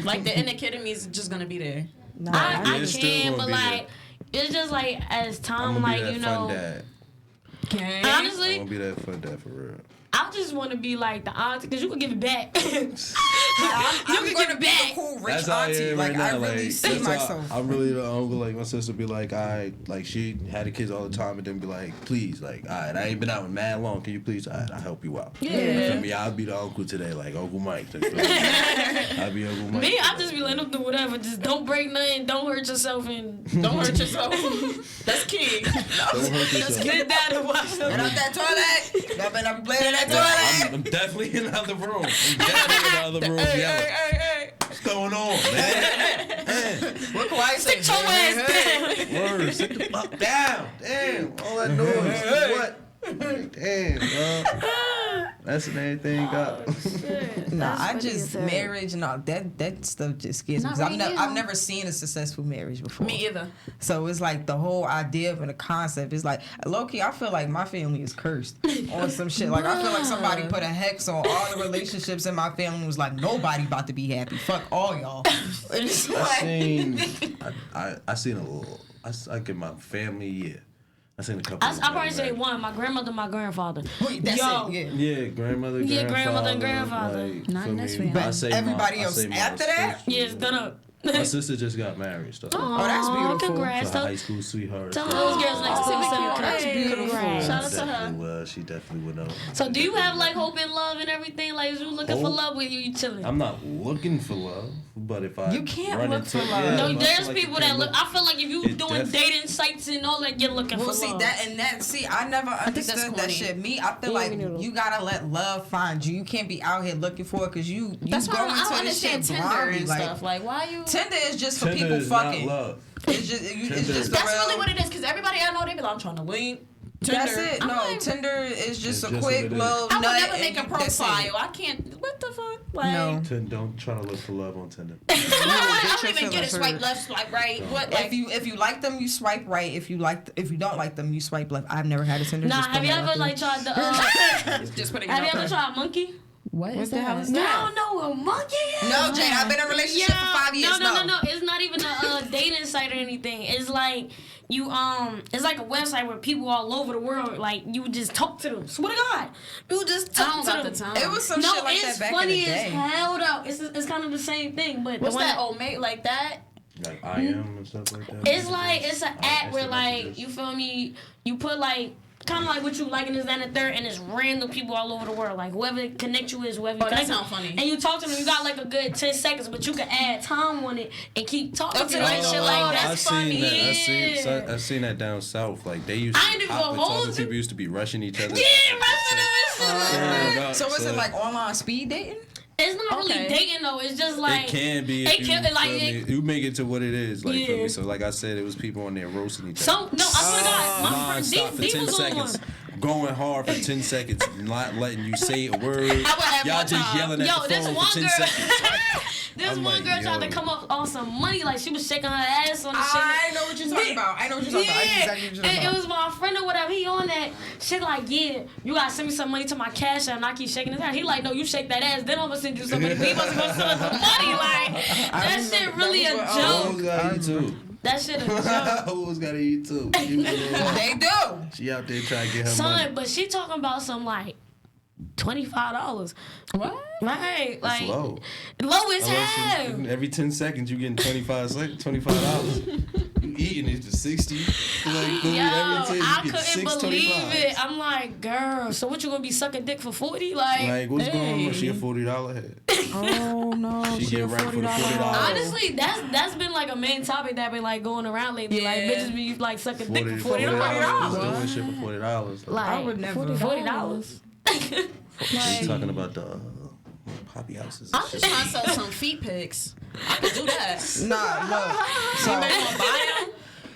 Speaker 5: Like the inner kid in me is just gonna be there.
Speaker 3: I
Speaker 6: it's still
Speaker 3: can,
Speaker 6: gonna
Speaker 3: but
Speaker 6: be
Speaker 3: like, it's just like as
Speaker 6: I'm
Speaker 3: time,
Speaker 6: gonna
Speaker 3: like
Speaker 6: be that
Speaker 3: you
Speaker 6: fun
Speaker 3: know,
Speaker 6: dad.
Speaker 5: Okay.
Speaker 6: I'm
Speaker 3: honestly,
Speaker 6: gonna be that fun dad for real.
Speaker 3: I just want to be like the auntie because you can give it back.
Speaker 4: I'm
Speaker 3: can
Speaker 4: going
Speaker 3: give
Speaker 4: to
Speaker 3: it
Speaker 4: be
Speaker 3: back.
Speaker 4: the cool rich
Speaker 6: That's how I
Speaker 4: auntie.
Speaker 6: am
Speaker 4: Like
Speaker 6: right now.
Speaker 4: I really
Speaker 6: like,
Speaker 4: see
Speaker 6: that's how
Speaker 4: myself.
Speaker 6: I'm really the uncle. Like my sister be like, like she had the kids all the time, and then be like, please, like, alright, I ain't been out with mad long. Can you please, alright, I'll help you out.
Speaker 5: Yeah.
Speaker 6: For me, I'll be the uncle today, like Uncle Mike. I'll be Uncle Mike.
Speaker 3: Me, I just be letting them do whatever. Just don't break nothing. Don't hurt yourself, and
Speaker 5: Don't hurt yourself. That's key.
Speaker 6: Don't hurt yourself.
Speaker 3: get down and watch them.
Speaker 4: Get out that toilet. Y'all better be playing in that
Speaker 6: Yeah,
Speaker 4: toilet.
Speaker 6: I'm definitely in the other room. I'm definitely in the other room yelling.
Speaker 5: Hey.
Speaker 6: What's going on, man?
Speaker 4: What can I say?
Speaker 3: Sit your ass down.
Speaker 6: Word, sit the fuck down. Damn, all that noise. What? Damn, bro. That's an everything got.
Speaker 4: Nah, I just marriage and all that stuff just scares me.
Speaker 5: Not
Speaker 4: 'Cause
Speaker 5: right now.
Speaker 4: I've never seen a successful marriage before.
Speaker 5: Me either.
Speaker 4: So it's like the whole idea of it, the concept is like low key. I feel like my family is cursed on some shit. Like I feel like somebody put a hex on all the relationships in my family. Was like nobody about to be happy. Fuck all y'all. It's
Speaker 6: I
Speaker 4: like,
Speaker 6: seen, I seen a little. I give my family, yeah. I seen a couple.
Speaker 3: I probably say one. My grandmother, my grandfather.
Speaker 4: wait, that's
Speaker 3: Yo.
Speaker 4: it. Yeah.
Speaker 6: Yeah, grandmother,
Speaker 3: Yeah, grandmother and
Speaker 6: grandfather.
Speaker 3: grandfather.
Speaker 6: Like,
Speaker 5: Not
Speaker 6: feel
Speaker 5: in this
Speaker 6: me?
Speaker 5: family.
Speaker 4: But
Speaker 6: I say
Speaker 4: everybody
Speaker 6: I
Speaker 4: else
Speaker 6: say
Speaker 4: after that?
Speaker 6: sister.
Speaker 3: Yeah, it's done up.
Speaker 6: My sister just got married. Stuff.
Speaker 3: Oh,
Speaker 4: that's beautiful.
Speaker 3: Congrats.
Speaker 6: To a high school sweetheart.
Speaker 3: Tell those girls next to us.
Speaker 4: that's beautiful.
Speaker 5: Shout out to her.
Speaker 6: Definitely will. She definitely would know.
Speaker 3: So do you have like hope and love and everything? Like is you looking for
Speaker 6: Hope?
Speaker 3: love with you chilling?
Speaker 6: I'm not looking for love, but if I
Speaker 4: You can't
Speaker 6: run
Speaker 4: look
Speaker 6: into,
Speaker 4: for love.
Speaker 6: yeah,
Speaker 3: No,
Speaker 6: if I
Speaker 3: there's
Speaker 6: feel like
Speaker 3: people
Speaker 6: you
Speaker 3: that
Speaker 6: can't
Speaker 3: look. I feel like if you
Speaker 6: It
Speaker 3: doing
Speaker 6: def-
Speaker 3: dating sites and all that, you're looking
Speaker 4: Well,
Speaker 3: for
Speaker 4: see
Speaker 3: love.
Speaker 4: I never
Speaker 5: that's
Speaker 4: understood that
Speaker 5: corny.
Speaker 4: shit. Me, I feel like you gotta let love find you. You can't be out here looking for it because you
Speaker 5: That's why
Speaker 4: go
Speaker 5: I don't
Speaker 4: into this shit
Speaker 5: understand Tinder
Speaker 4: blindly.
Speaker 5: and
Speaker 4: Like
Speaker 5: stuff. Like, why you?
Speaker 4: Tinder is just for
Speaker 6: Tinder
Speaker 4: people
Speaker 6: is not
Speaker 4: fucking.
Speaker 6: love.
Speaker 4: It's just it's just
Speaker 5: That's
Speaker 4: a real.
Speaker 5: really what it is. Because everybody I know, they be like, I'm trying to link. Tinder.
Speaker 4: That's it.
Speaker 5: I'm
Speaker 4: No,
Speaker 5: like,
Speaker 4: Tinder is just
Speaker 6: It's
Speaker 4: a
Speaker 6: just
Speaker 4: quick
Speaker 6: what it is.
Speaker 4: little
Speaker 5: I would
Speaker 4: nut.
Speaker 5: never make a
Speaker 4: and that's it.
Speaker 5: profile. I can't. What the fuck? Like,
Speaker 4: No.
Speaker 6: Don't try to look for love on Tinder.
Speaker 5: I
Speaker 4: get
Speaker 5: don't
Speaker 4: your
Speaker 5: even get it.
Speaker 4: feelings
Speaker 5: Swipe
Speaker 4: hurt.
Speaker 5: left, swipe right. What? Like,
Speaker 4: If you like them, you swipe right. If you don't like them, you swipe left. I've never had a Tinder.
Speaker 3: Nah,
Speaker 4: just
Speaker 3: have you
Speaker 4: put that
Speaker 3: ever
Speaker 4: out
Speaker 3: like
Speaker 4: there.
Speaker 3: tried the?
Speaker 5: just putting it
Speaker 3: Have you
Speaker 5: out
Speaker 3: ever
Speaker 5: there.
Speaker 3: tried monkey?
Speaker 5: What is
Speaker 4: the hell
Speaker 5: that?
Speaker 4: is
Speaker 3: You
Speaker 4: that?
Speaker 3: don't know what a monkey is?
Speaker 4: No, Jane, I've been in a relationship for 5 years.
Speaker 3: No. It's not even a dating site or anything. It's like you it's like a website where people all over the world like you just talk to them. Swear to God, you just
Speaker 5: I
Speaker 3: talk
Speaker 5: don't
Speaker 3: to
Speaker 5: got
Speaker 3: them.
Speaker 5: the time.
Speaker 4: It was some
Speaker 3: No,
Speaker 4: shit like
Speaker 3: it's
Speaker 4: that back in
Speaker 3: funny
Speaker 4: the
Speaker 3: as
Speaker 4: day.
Speaker 3: hell though. It's kind of the same thing, but
Speaker 5: What's
Speaker 3: the one
Speaker 5: that? Old mate like that?
Speaker 6: Like I am and stuff like that.
Speaker 3: It's like it's an app where
Speaker 6: instant
Speaker 3: like
Speaker 6: messages.
Speaker 3: you feel me. You put like. Kind of like what you like and this, that, and the third, and it's random people all over the world. Like, whoever connect you is, whoever you
Speaker 5: Oh, that
Speaker 3: connect
Speaker 5: sound
Speaker 3: with.
Speaker 5: funny.
Speaker 3: And you talk to them, you got like a good 10 seconds, but you can add time on it and keep talking to them
Speaker 5: Okay.
Speaker 3: and shit
Speaker 5: Oh,
Speaker 3: like that.
Speaker 6: I
Speaker 5: that's
Speaker 6: seen
Speaker 5: funny.
Speaker 6: that. I seen that down south. Like they used to.
Speaker 3: I ain't even
Speaker 6: hop
Speaker 3: gonna
Speaker 6: and talk
Speaker 3: hold
Speaker 6: to
Speaker 3: you.
Speaker 6: people used to be rushing each other.
Speaker 3: Yeah, right.
Speaker 4: So is it like online speed dating?
Speaker 3: It's not really
Speaker 5: Okay.
Speaker 3: dating though. It's just like
Speaker 6: It can be.
Speaker 3: It
Speaker 6: If
Speaker 3: can
Speaker 6: you,
Speaker 3: like
Speaker 6: feel me?
Speaker 3: it,
Speaker 6: You make it to what it is. Like feel
Speaker 3: Yeah.
Speaker 6: me. So like I said, it was people on there roasting each other.
Speaker 3: some. No, I swear to God, my friends,
Speaker 6: Non-stop for
Speaker 3: these
Speaker 6: 10
Speaker 3: was on one.
Speaker 6: seconds. Going hard for 10 seconds, not letting you say a word.
Speaker 5: I would have
Speaker 6: Y'all
Speaker 5: more
Speaker 6: just
Speaker 5: time.
Speaker 6: yelling at
Speaker 3: Yo,
Speaker 6: the
Speaker 3: this
Speaker 6: phone
Speaker 3: one
Speaker 6: for 10
Speaker 3: girl.
Speaker 6: seconds. Like,
Speaker 3: This
Speaker 6: I'm
Speaker 3: one
Speaker 6: like,
Speaker 3: girl tried to
Speaker 6: yo.
Speaker 3: come up on some money, like she was shaking her ass on the shit.
Speaker 4: I know what you're talking about. I know what you're talking about. I know
Speaker 3: Yeah,
Speaker 4: exactly what you're talking
Speaker 3: and it
Speaker 4: about.
Speaker 3: was my friend or whatever. He on that shit like, yeah, you gotta send me some money to my cash app, and I keep shaking his hand. He like, no, you shake that ass, then I'm gonna send you some money. He wasn't gonna send us the money. Like that shit really a
Speaker 4: that was what-
Speaker 6: Who's
Speaker 3: joke.
Speaker 6: gotta eat too?
Speaker 3: That shit a joke.
Speaker 6: Who's gotta eat too?
Speaker 4: They do.
Speaker 6: She out there trying to get her money.
Speaker 3: Son, but she talking about some like $25.
Speaker 5: What?
Speaker 3: Right, like
Speaker 6: low.
Speaker 3: low as
Speaker 6: Unless
Speaker 3: hell.
Speaker 6: every 10 seconds you getting $25. You eating it to 60. Like,
Speaker 3: Yo,
Speaker 6: every 10 you
Speaker 3: I
Speaker 6: get
Speaker 3: couldn't
Speaker 6: 6
Speaker 3: believe
Speaker 6: 25s.
Speaker 3: it. I'm like, girl, so what you gonna be sucking dick for 40? Like,
Speaker 6: Like, what's going
Speaker 5: Hey.
Speaker 6: on? She a $40 head.
Speaker 4: Oh no.
Speaker 6: She get right for the $40.
Speaker 3: honestly, that's been like a main topic that been like going around lately. Like
Speaker 5: Yeah.
Speaker 3: bitches be like sucking dick for
Speaker 6: $40.
Speaker 3: $40.
Speaker 6: Doing shit for $40.
Speaker 3: Like
Speaker 4: I would never.
Speaker 3: $40.
Speaker 6: They talking about the poppy houses.
Speaker 5: I'm just trying to sell some feet pics. I could do that.
Speaker 4: Nah, no. So
Speaker 5: Buy them.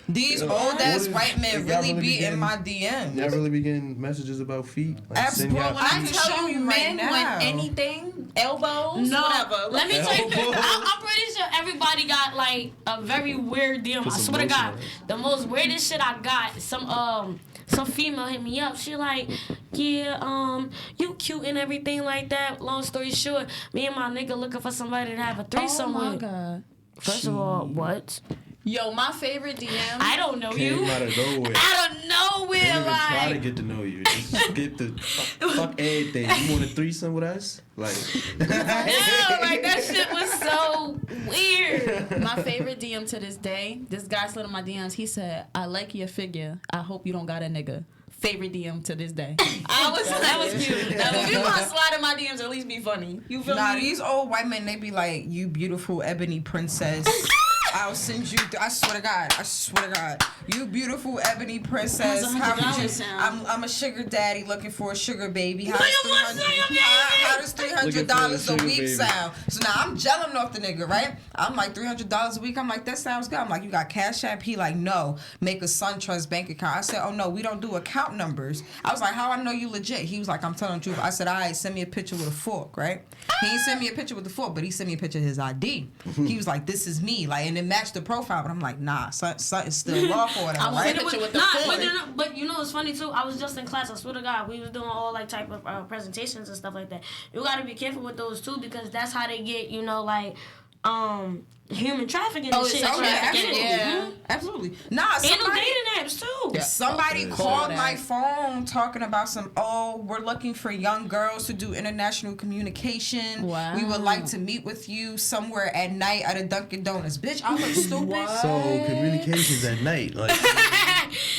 Speaker 4: these
Speaker 6: What
Speaker 4: old ass
Speaker 6: is-
Speaker 4: white men
Speaker 6: y'all
Speaker 4: really
Speaker 6: really
Speaker 4: be in
Speaker 6: getting-
Speaker 4: my DM.
Speaker 6: Y'all really be getting messages about feet? Like,
Speaker 4: Absolutely.
Speaker 6: send y'all
Speaker 5: When I
Speaker 4: can
Speaker 6: feet?
Speaker 5: tell
Speaker 4: show
Speaker 5: you
Speaker 4: you right
Speaker 5: men
Speaker 4: now.
Speaker 5: want anything, elbows,
Speaker 3: No,
Speaker 5: whatever.
Speaker 3: let me tell you. I'm pretty sure everybody got like a very weird DM. I swear to God, the most weirdest shit I got. Some female hit me up. She like, yeah, you cute and everything like that. Long story short, me and my nigga looking for somebody to have a threesome with.
Speaker 5: Oh my God.
Speaker 3: First of all, what?
Speaker 5: Yo, my favorite DM.
Speaker 3: I don't know you.
Speaker 6: Came out of nowhere.
Speaker 3: Out of nowhere,
Speaker 6: Don't even try to
Speaker 3: like.
Speaker 6: get to know you. Just get the fuck everything. You want a threesome with us? Like,
Speaker 3: Yeah, like that shit was so weird.
Speaker 5: My favorite DM to this day, this guy slid in my DMs. He said, I like your figure. I hope you don't got a nigga. Favorite DM to this day. That was cute. Now, if you want to slide in my DMs, at least be funny. You feel
Speaker 4: Nah,
Speaker 5: me?
Speaker 4: these old white men, they be like, you beautiful ebony princess. I'll send you. I swear to God. You beautiful ebony princess.
Speaker 5: How's
Speaker 4: How would you?
Speaker 5: $100 sound?
Speaker 4: I'm a sugar daddy looking for a sugar baby. How
Speaker 3: Look at my sugar baby!
Speaker 4: how does
Speaker 6: Looking for a
Speaker 4: $300 a
Speaker 6: sugar
Speaker 4: week
Speaker 6: baby.
Speaker 4: sound? So now I'm gelling off the nigga, right? I'm like $300 a week. I'm like, that sounds good. I'm like, you got Cash App? He like, no. Make a SunTrust bank account. I said, oh no, we don't do account numbers. I was like, how I know you legit? He was like, I'm telling the truth. I said, all right, send me a picture with a fork, right? He didn't send me a picture with the fork, but he sent me a picture of his ID. He was like, this is me, like, and it matched the profile. But I'm like, nah, something's still off or whatever,
Speaker 5: I want
Speaker 4: right?
Speaker 5: a picture with the
Speaker 3: Nah,
Speaker 5: fork.
Speaker 3: but you know what's funny too? I was just in class. I swear to God, we was doing all like type of presentations and stuff like that. You gotta be careful with those too because that's how they get like human trafficking and shit.
Speaker 5: sexual trafficking,
Speaker 3: Yeah.
Speaker 4: Absolutely. Nah,
Speaker 3: And them
Speaker 4: somebody,
Speaker 3: dating apps too.
Speaker 4: somebody
Speaker 6: Yeah.
Speaker 4: called
Speaker 5: Yeah.
Speaker 4: my phone talking about we're looking for young girls to do international communication.
Speaker 5: Wow.
Speaker 4: We would like to meet with you somewhere at night at a Dunkin' Donuts. Bitch, I look stupid.
Speaker 6: so communications at night. Like,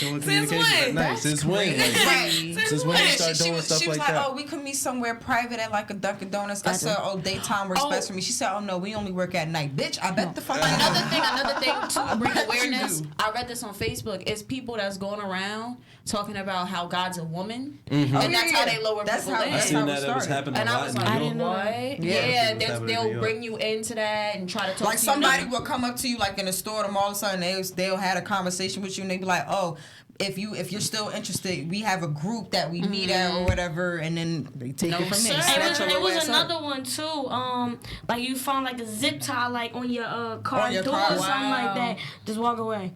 Speaker 6: doing communications at
Speaker 3: when?
Speaker 6: night. Since when? Like,
Speaker 4: Right.
Speaker 6: since when they start
Speaker 4: She
Speaker 6: doing
Speaker 4: was
Speaker 6: stuff like
Speaker 4: like,
Speaker 6: that?
Speaker 4: oh, we could meet somewhere private at like a Dunkin' Donuts. I said, oh, daytime works best for me. She said, oh no, we only work at night. Bitch, I bet the fuck I know.
Speaker 5: Another thing to bring
Speaker 4: bet you
Speaker 5: awareness.
Speaker 4: do.
Speaker 5: I read this on Facebook. It's people that's going around talking about how God's a woman, and
Speaker 4: Oh,
Speaker 5: that's
Speaker 4: yeah,
Speaker 5: how
Speaker 4: yeah.
Speaker 5: they lower
Speaker 4: That's
Speaker 5: people
Speaker 4: how-
Speaker 5: in.
Speaker 6: I
Speaker 4: that's
Speaker 6: seen
Speaker 4: how it
Speaker 6: that was
Speaker 4: started.
Speaker 6: happening
Speaker 5: And
Speaker 6: a
Speaker 5: I
Speaker 6: lot
Speaker 5: was
Speaker 6: in
Speaker 5: like,
Speaker 6: New
Speaker 3: didn't
Speaker 6: York.
Speaker 3: know
Speaker 5: what?
Speaker 4: Yeah.
Speaker 5: Yeah,
Speaker 6: It's happening in New
Speaker 5: they'll
Speaker 6: York.
Speaker 5: bring you into that and try to talk
Speaker 4: Like
Speaker 5: to you.
Speaker 4: somebody will come up to you like in a store, and all of a sudden they'll had a conversation with you, and they be like, "Oh, if you're still interested, we have a group that we meet at or whatever," and then they take
Speaker 5: No,
Speaker 4: it from there.
Speaker 5: sir.
Speaker 4: Snatch your
Speaker 3: It
Speaker 4: little
Speaker 3: was
Speaker 4: ass up.
Speaker 3: another one too. Like you found like a zip tie like on your car
Speaker 4: On your
Speaker 3: door
Speaker 4: car.
Speaker 3: or something like that. Just walk away.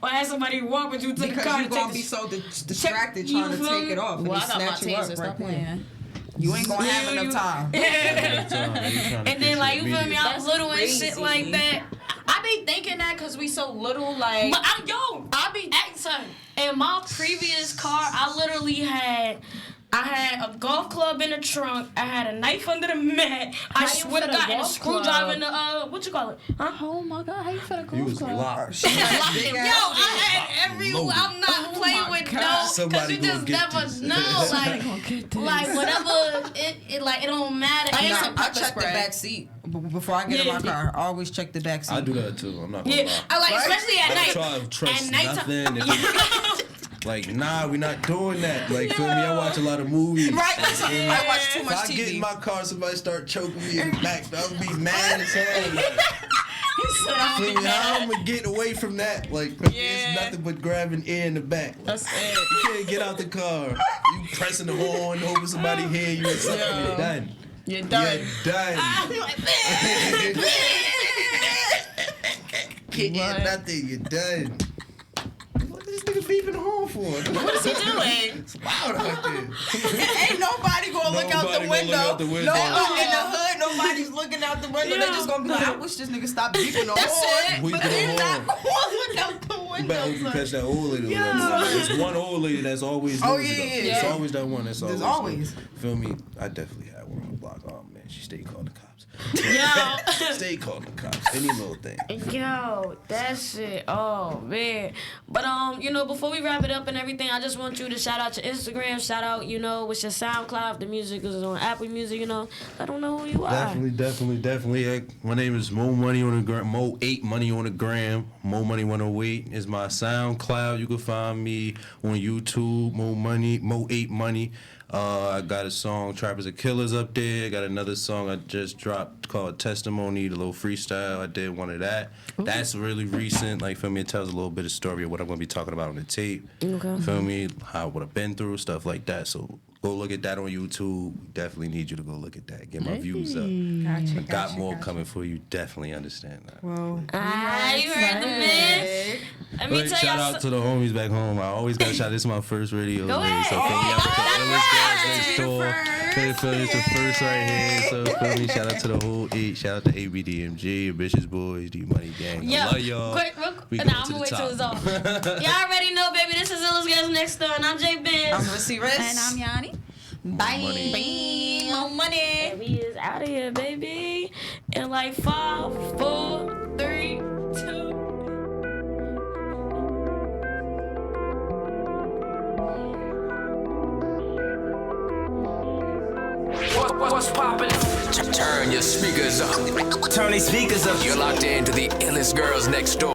Speaker 3: Or have somebody walk with you to the
Speaker 4: Because
Speaker 3: car
Speaker 4: you're
Speaker 3: to
Speaker 4: gonna
Speaker 3: take
Speaker 4: be
Speaker 3: the
Speaker 4: so distracted
Speaker 3: you
Speaker 4: trying to
Speaker 3: feel
Speaker 4: take
Speaker 3: me?
Speaker 4: it off, and
Speaker 5: Well,
Speaker 4: they
Speaker 5: I got my
Speaker 4: snatch you up
Speaker 5: taser. Stop
Speaker 4: right there.
Speaker 5: playing.
Speaker 4: You ain't gonna have enough time.
Speaker 3: And then like you feel me, I'm
Speaker 5: That's
Speaker 3: little and shit
Speaker 5: crazy.
Speaker 3: like that.
Speaker 5: I be thinking that because we so little, like.
Speaker 3: But I be acting. In my previous car, I had a golf club in the trunk. I had a knife under the mat. I
Speaker 5: How you
Speaker 3: swear to
Speaker 5: fit a
Speaker 3: God, and a
Speaker 5: golf
Speaker 3: screwdriver
Speaker 5: club?
Speaker 3: in the what you call it? Huh?
Speaker 5: Oh my God, how you feel a
Speaker 6: He
Speaker 5: golf
Speaker 6: was
Speaker 5: club?
Speaker 6: locked.
Speaker 3: Yo, I had every.
Speaker 6: Loaded.
Speaker 3: I'm not playing with no, because
Speaker 6: Somebody
Speaker 3: you
Speaker 6: gonna
Speaker 3: just
Speaker 6: get
Speaker 3: never
Speaker 6: this.
Speaker 3: know. Like whatever. It like it don't matter.
Speaker 5: I
Speaker 3: Ain't
Speaker 5: used
Speaker 3: some-
Speaker 5: to
Speaker 4: I
Speaker 5: pepper
Speaker 4: check the
Speaker 5: spray.
Speaker 4: back seat before I get in my
Speaker 3: Yeah.
Speaker 4: car. I always check the back seat.
Speaker 6: I do that too. I'm not gonna
Speaker 3: Yeah,
Speaker 6: lie.
Speaker 3: I like
Speaker 4: Right?
Speaker 3: especially at
Speaker 6: I
Speaker 3: night.
Speaker 6: try to trust
Speaker 3: At nighttime.
Speaker 6: nothing. Like, nah, we not doing that. Like, feel me? I watch a lot of movies.
Speaker 4: Right? That's what, I watch too
Speaker 6: If
Speaker 4: much
Speaker 6: I get in
Speaker 4: TV.
Speaker 6: my car, somebody start choking me in the back, I would be mad as hell. Like, feel me? How I'm gonna get away from that? Like, it's nothing but grabbing air in the back. Like,
Speaker 5: That's it.
Speaker 6: you can't get out the car. You pressing the horn, hoping somebody hear you or something. You're done.
Speaker 5: You're done.
Speaker 6: You're done. Can't hear nothing. You're done. What is this nigga beeping the horn for?
Speaker 5: What is he doing?
Speaker 6: It's loud out there.
Speaker 4: Ain't nobody gonna look out the
Speaker 6: Nobody gonna
Speaker 4: window.
Speaker 6: look out the window.
Speaker 4: No, in the hood, nobody's looking out the window. They just gonna be like, I wish this nigga stopped beeping the horn.
Speaker 6: Beeping
Speaker 4: But
Speaker 6: the
Speaker 4: they not
Speaker 6: horn.
Speaker 4: gonna look out the
Speaker 6: You
Speaker 4: window.
Speaker 6: better hope you
Speaker 4: son.
Speaker 6: catch that old lady. There's one old lady that's always
Speaker 4: Oh,
Speaker 6: losing
Speaker 4: yeah,
Speaker 6: though.
Speaker 4: yeah,
Speaker 6: It's
Speaker 5: yeah.
Speaker 6: always that one that's
Speaker 4: There's
Speaker 6: always.
Speaker 4: always.
Speaker 6: Feel me? I definitely had one on the block. Oh man, she stayed calling the cops.
Speaker 3: Yo.
Speaker 6: Stayed calling the cops. Any little thing.
Speaker 3: Yo, that shit. Oh man. But before we wrap it up and everything, I just want you to shout out your Instagram, shout out, what's your SoundCloud, if the music is on Apple Music, let them know who you are.
Speaker 6: Definitely. My name is Mo8money on the gram. Mo8money on the gram. Mo8money 108 is my SoundCloud. You can find me on YouTube. Mo8money. I got a song, Trappers and Killers, up there. I got another song I just dropped called Testimony, the little freestyle. I did one of that. That's really recent. Like, feel me, it tells a little bit of story of what I'm going to be talking about on the tape.
Speaker 3: Okay.
Speaker 6: Feel me, what I've been through, stuff like that. So Go look at that on YouTube. Definitely need you to go look at that. Get my views up.
Speaker 4: Gotcha,
Speaker 6: Got more coming for you. Definitely understand that.
Speaker 4: Well,
Speaker 3: You heard the man. Let me
Speaker 6: But
Speaker 3: tell
Speaker 6: shout
Speaker 3: y'all.
Speaker 6: out to the homies back home. I always got to shout. This is my first radio.
Speaker 3: Go
Speaker 6: man.
Speaker 3: ahead.
Speaker 6: So feel me, I put the Illest guys next door. Feel me, it's the first right here. So feel me, shout out to the whole 8. Shout out to ABDMG, Ambitious Boys, D-Money Gang. I love y'all.
Speaker 3: Quick,
Speaker 6: We
Speaker 3: nah,
Speaker 6: going
Speaker 3: I'm
Speaker 6: to
Speaker 3: gonna
Speaker 6: the
Speaker 3: wait till
Speaker 6: top.
Speaker 3: it's off. Y'all already know, baby. This is Illest Girls Next Door, and I'm Jay Benz.
Speaker 4: I'm Missy Riz.
Speaker 5: And I'm Yanni.
Speaker 4: Bye.
Speaker 5: Bye. Mo money.
Speaker 3: And we is out of here, baby. In like 5, 4, 3, 2.
Speaker 1: What's poppin'? Turn your speakers up.
Speaker 2: Turn these speakers up.
Speaker 1: You're locked into the Illest Girls Next Door.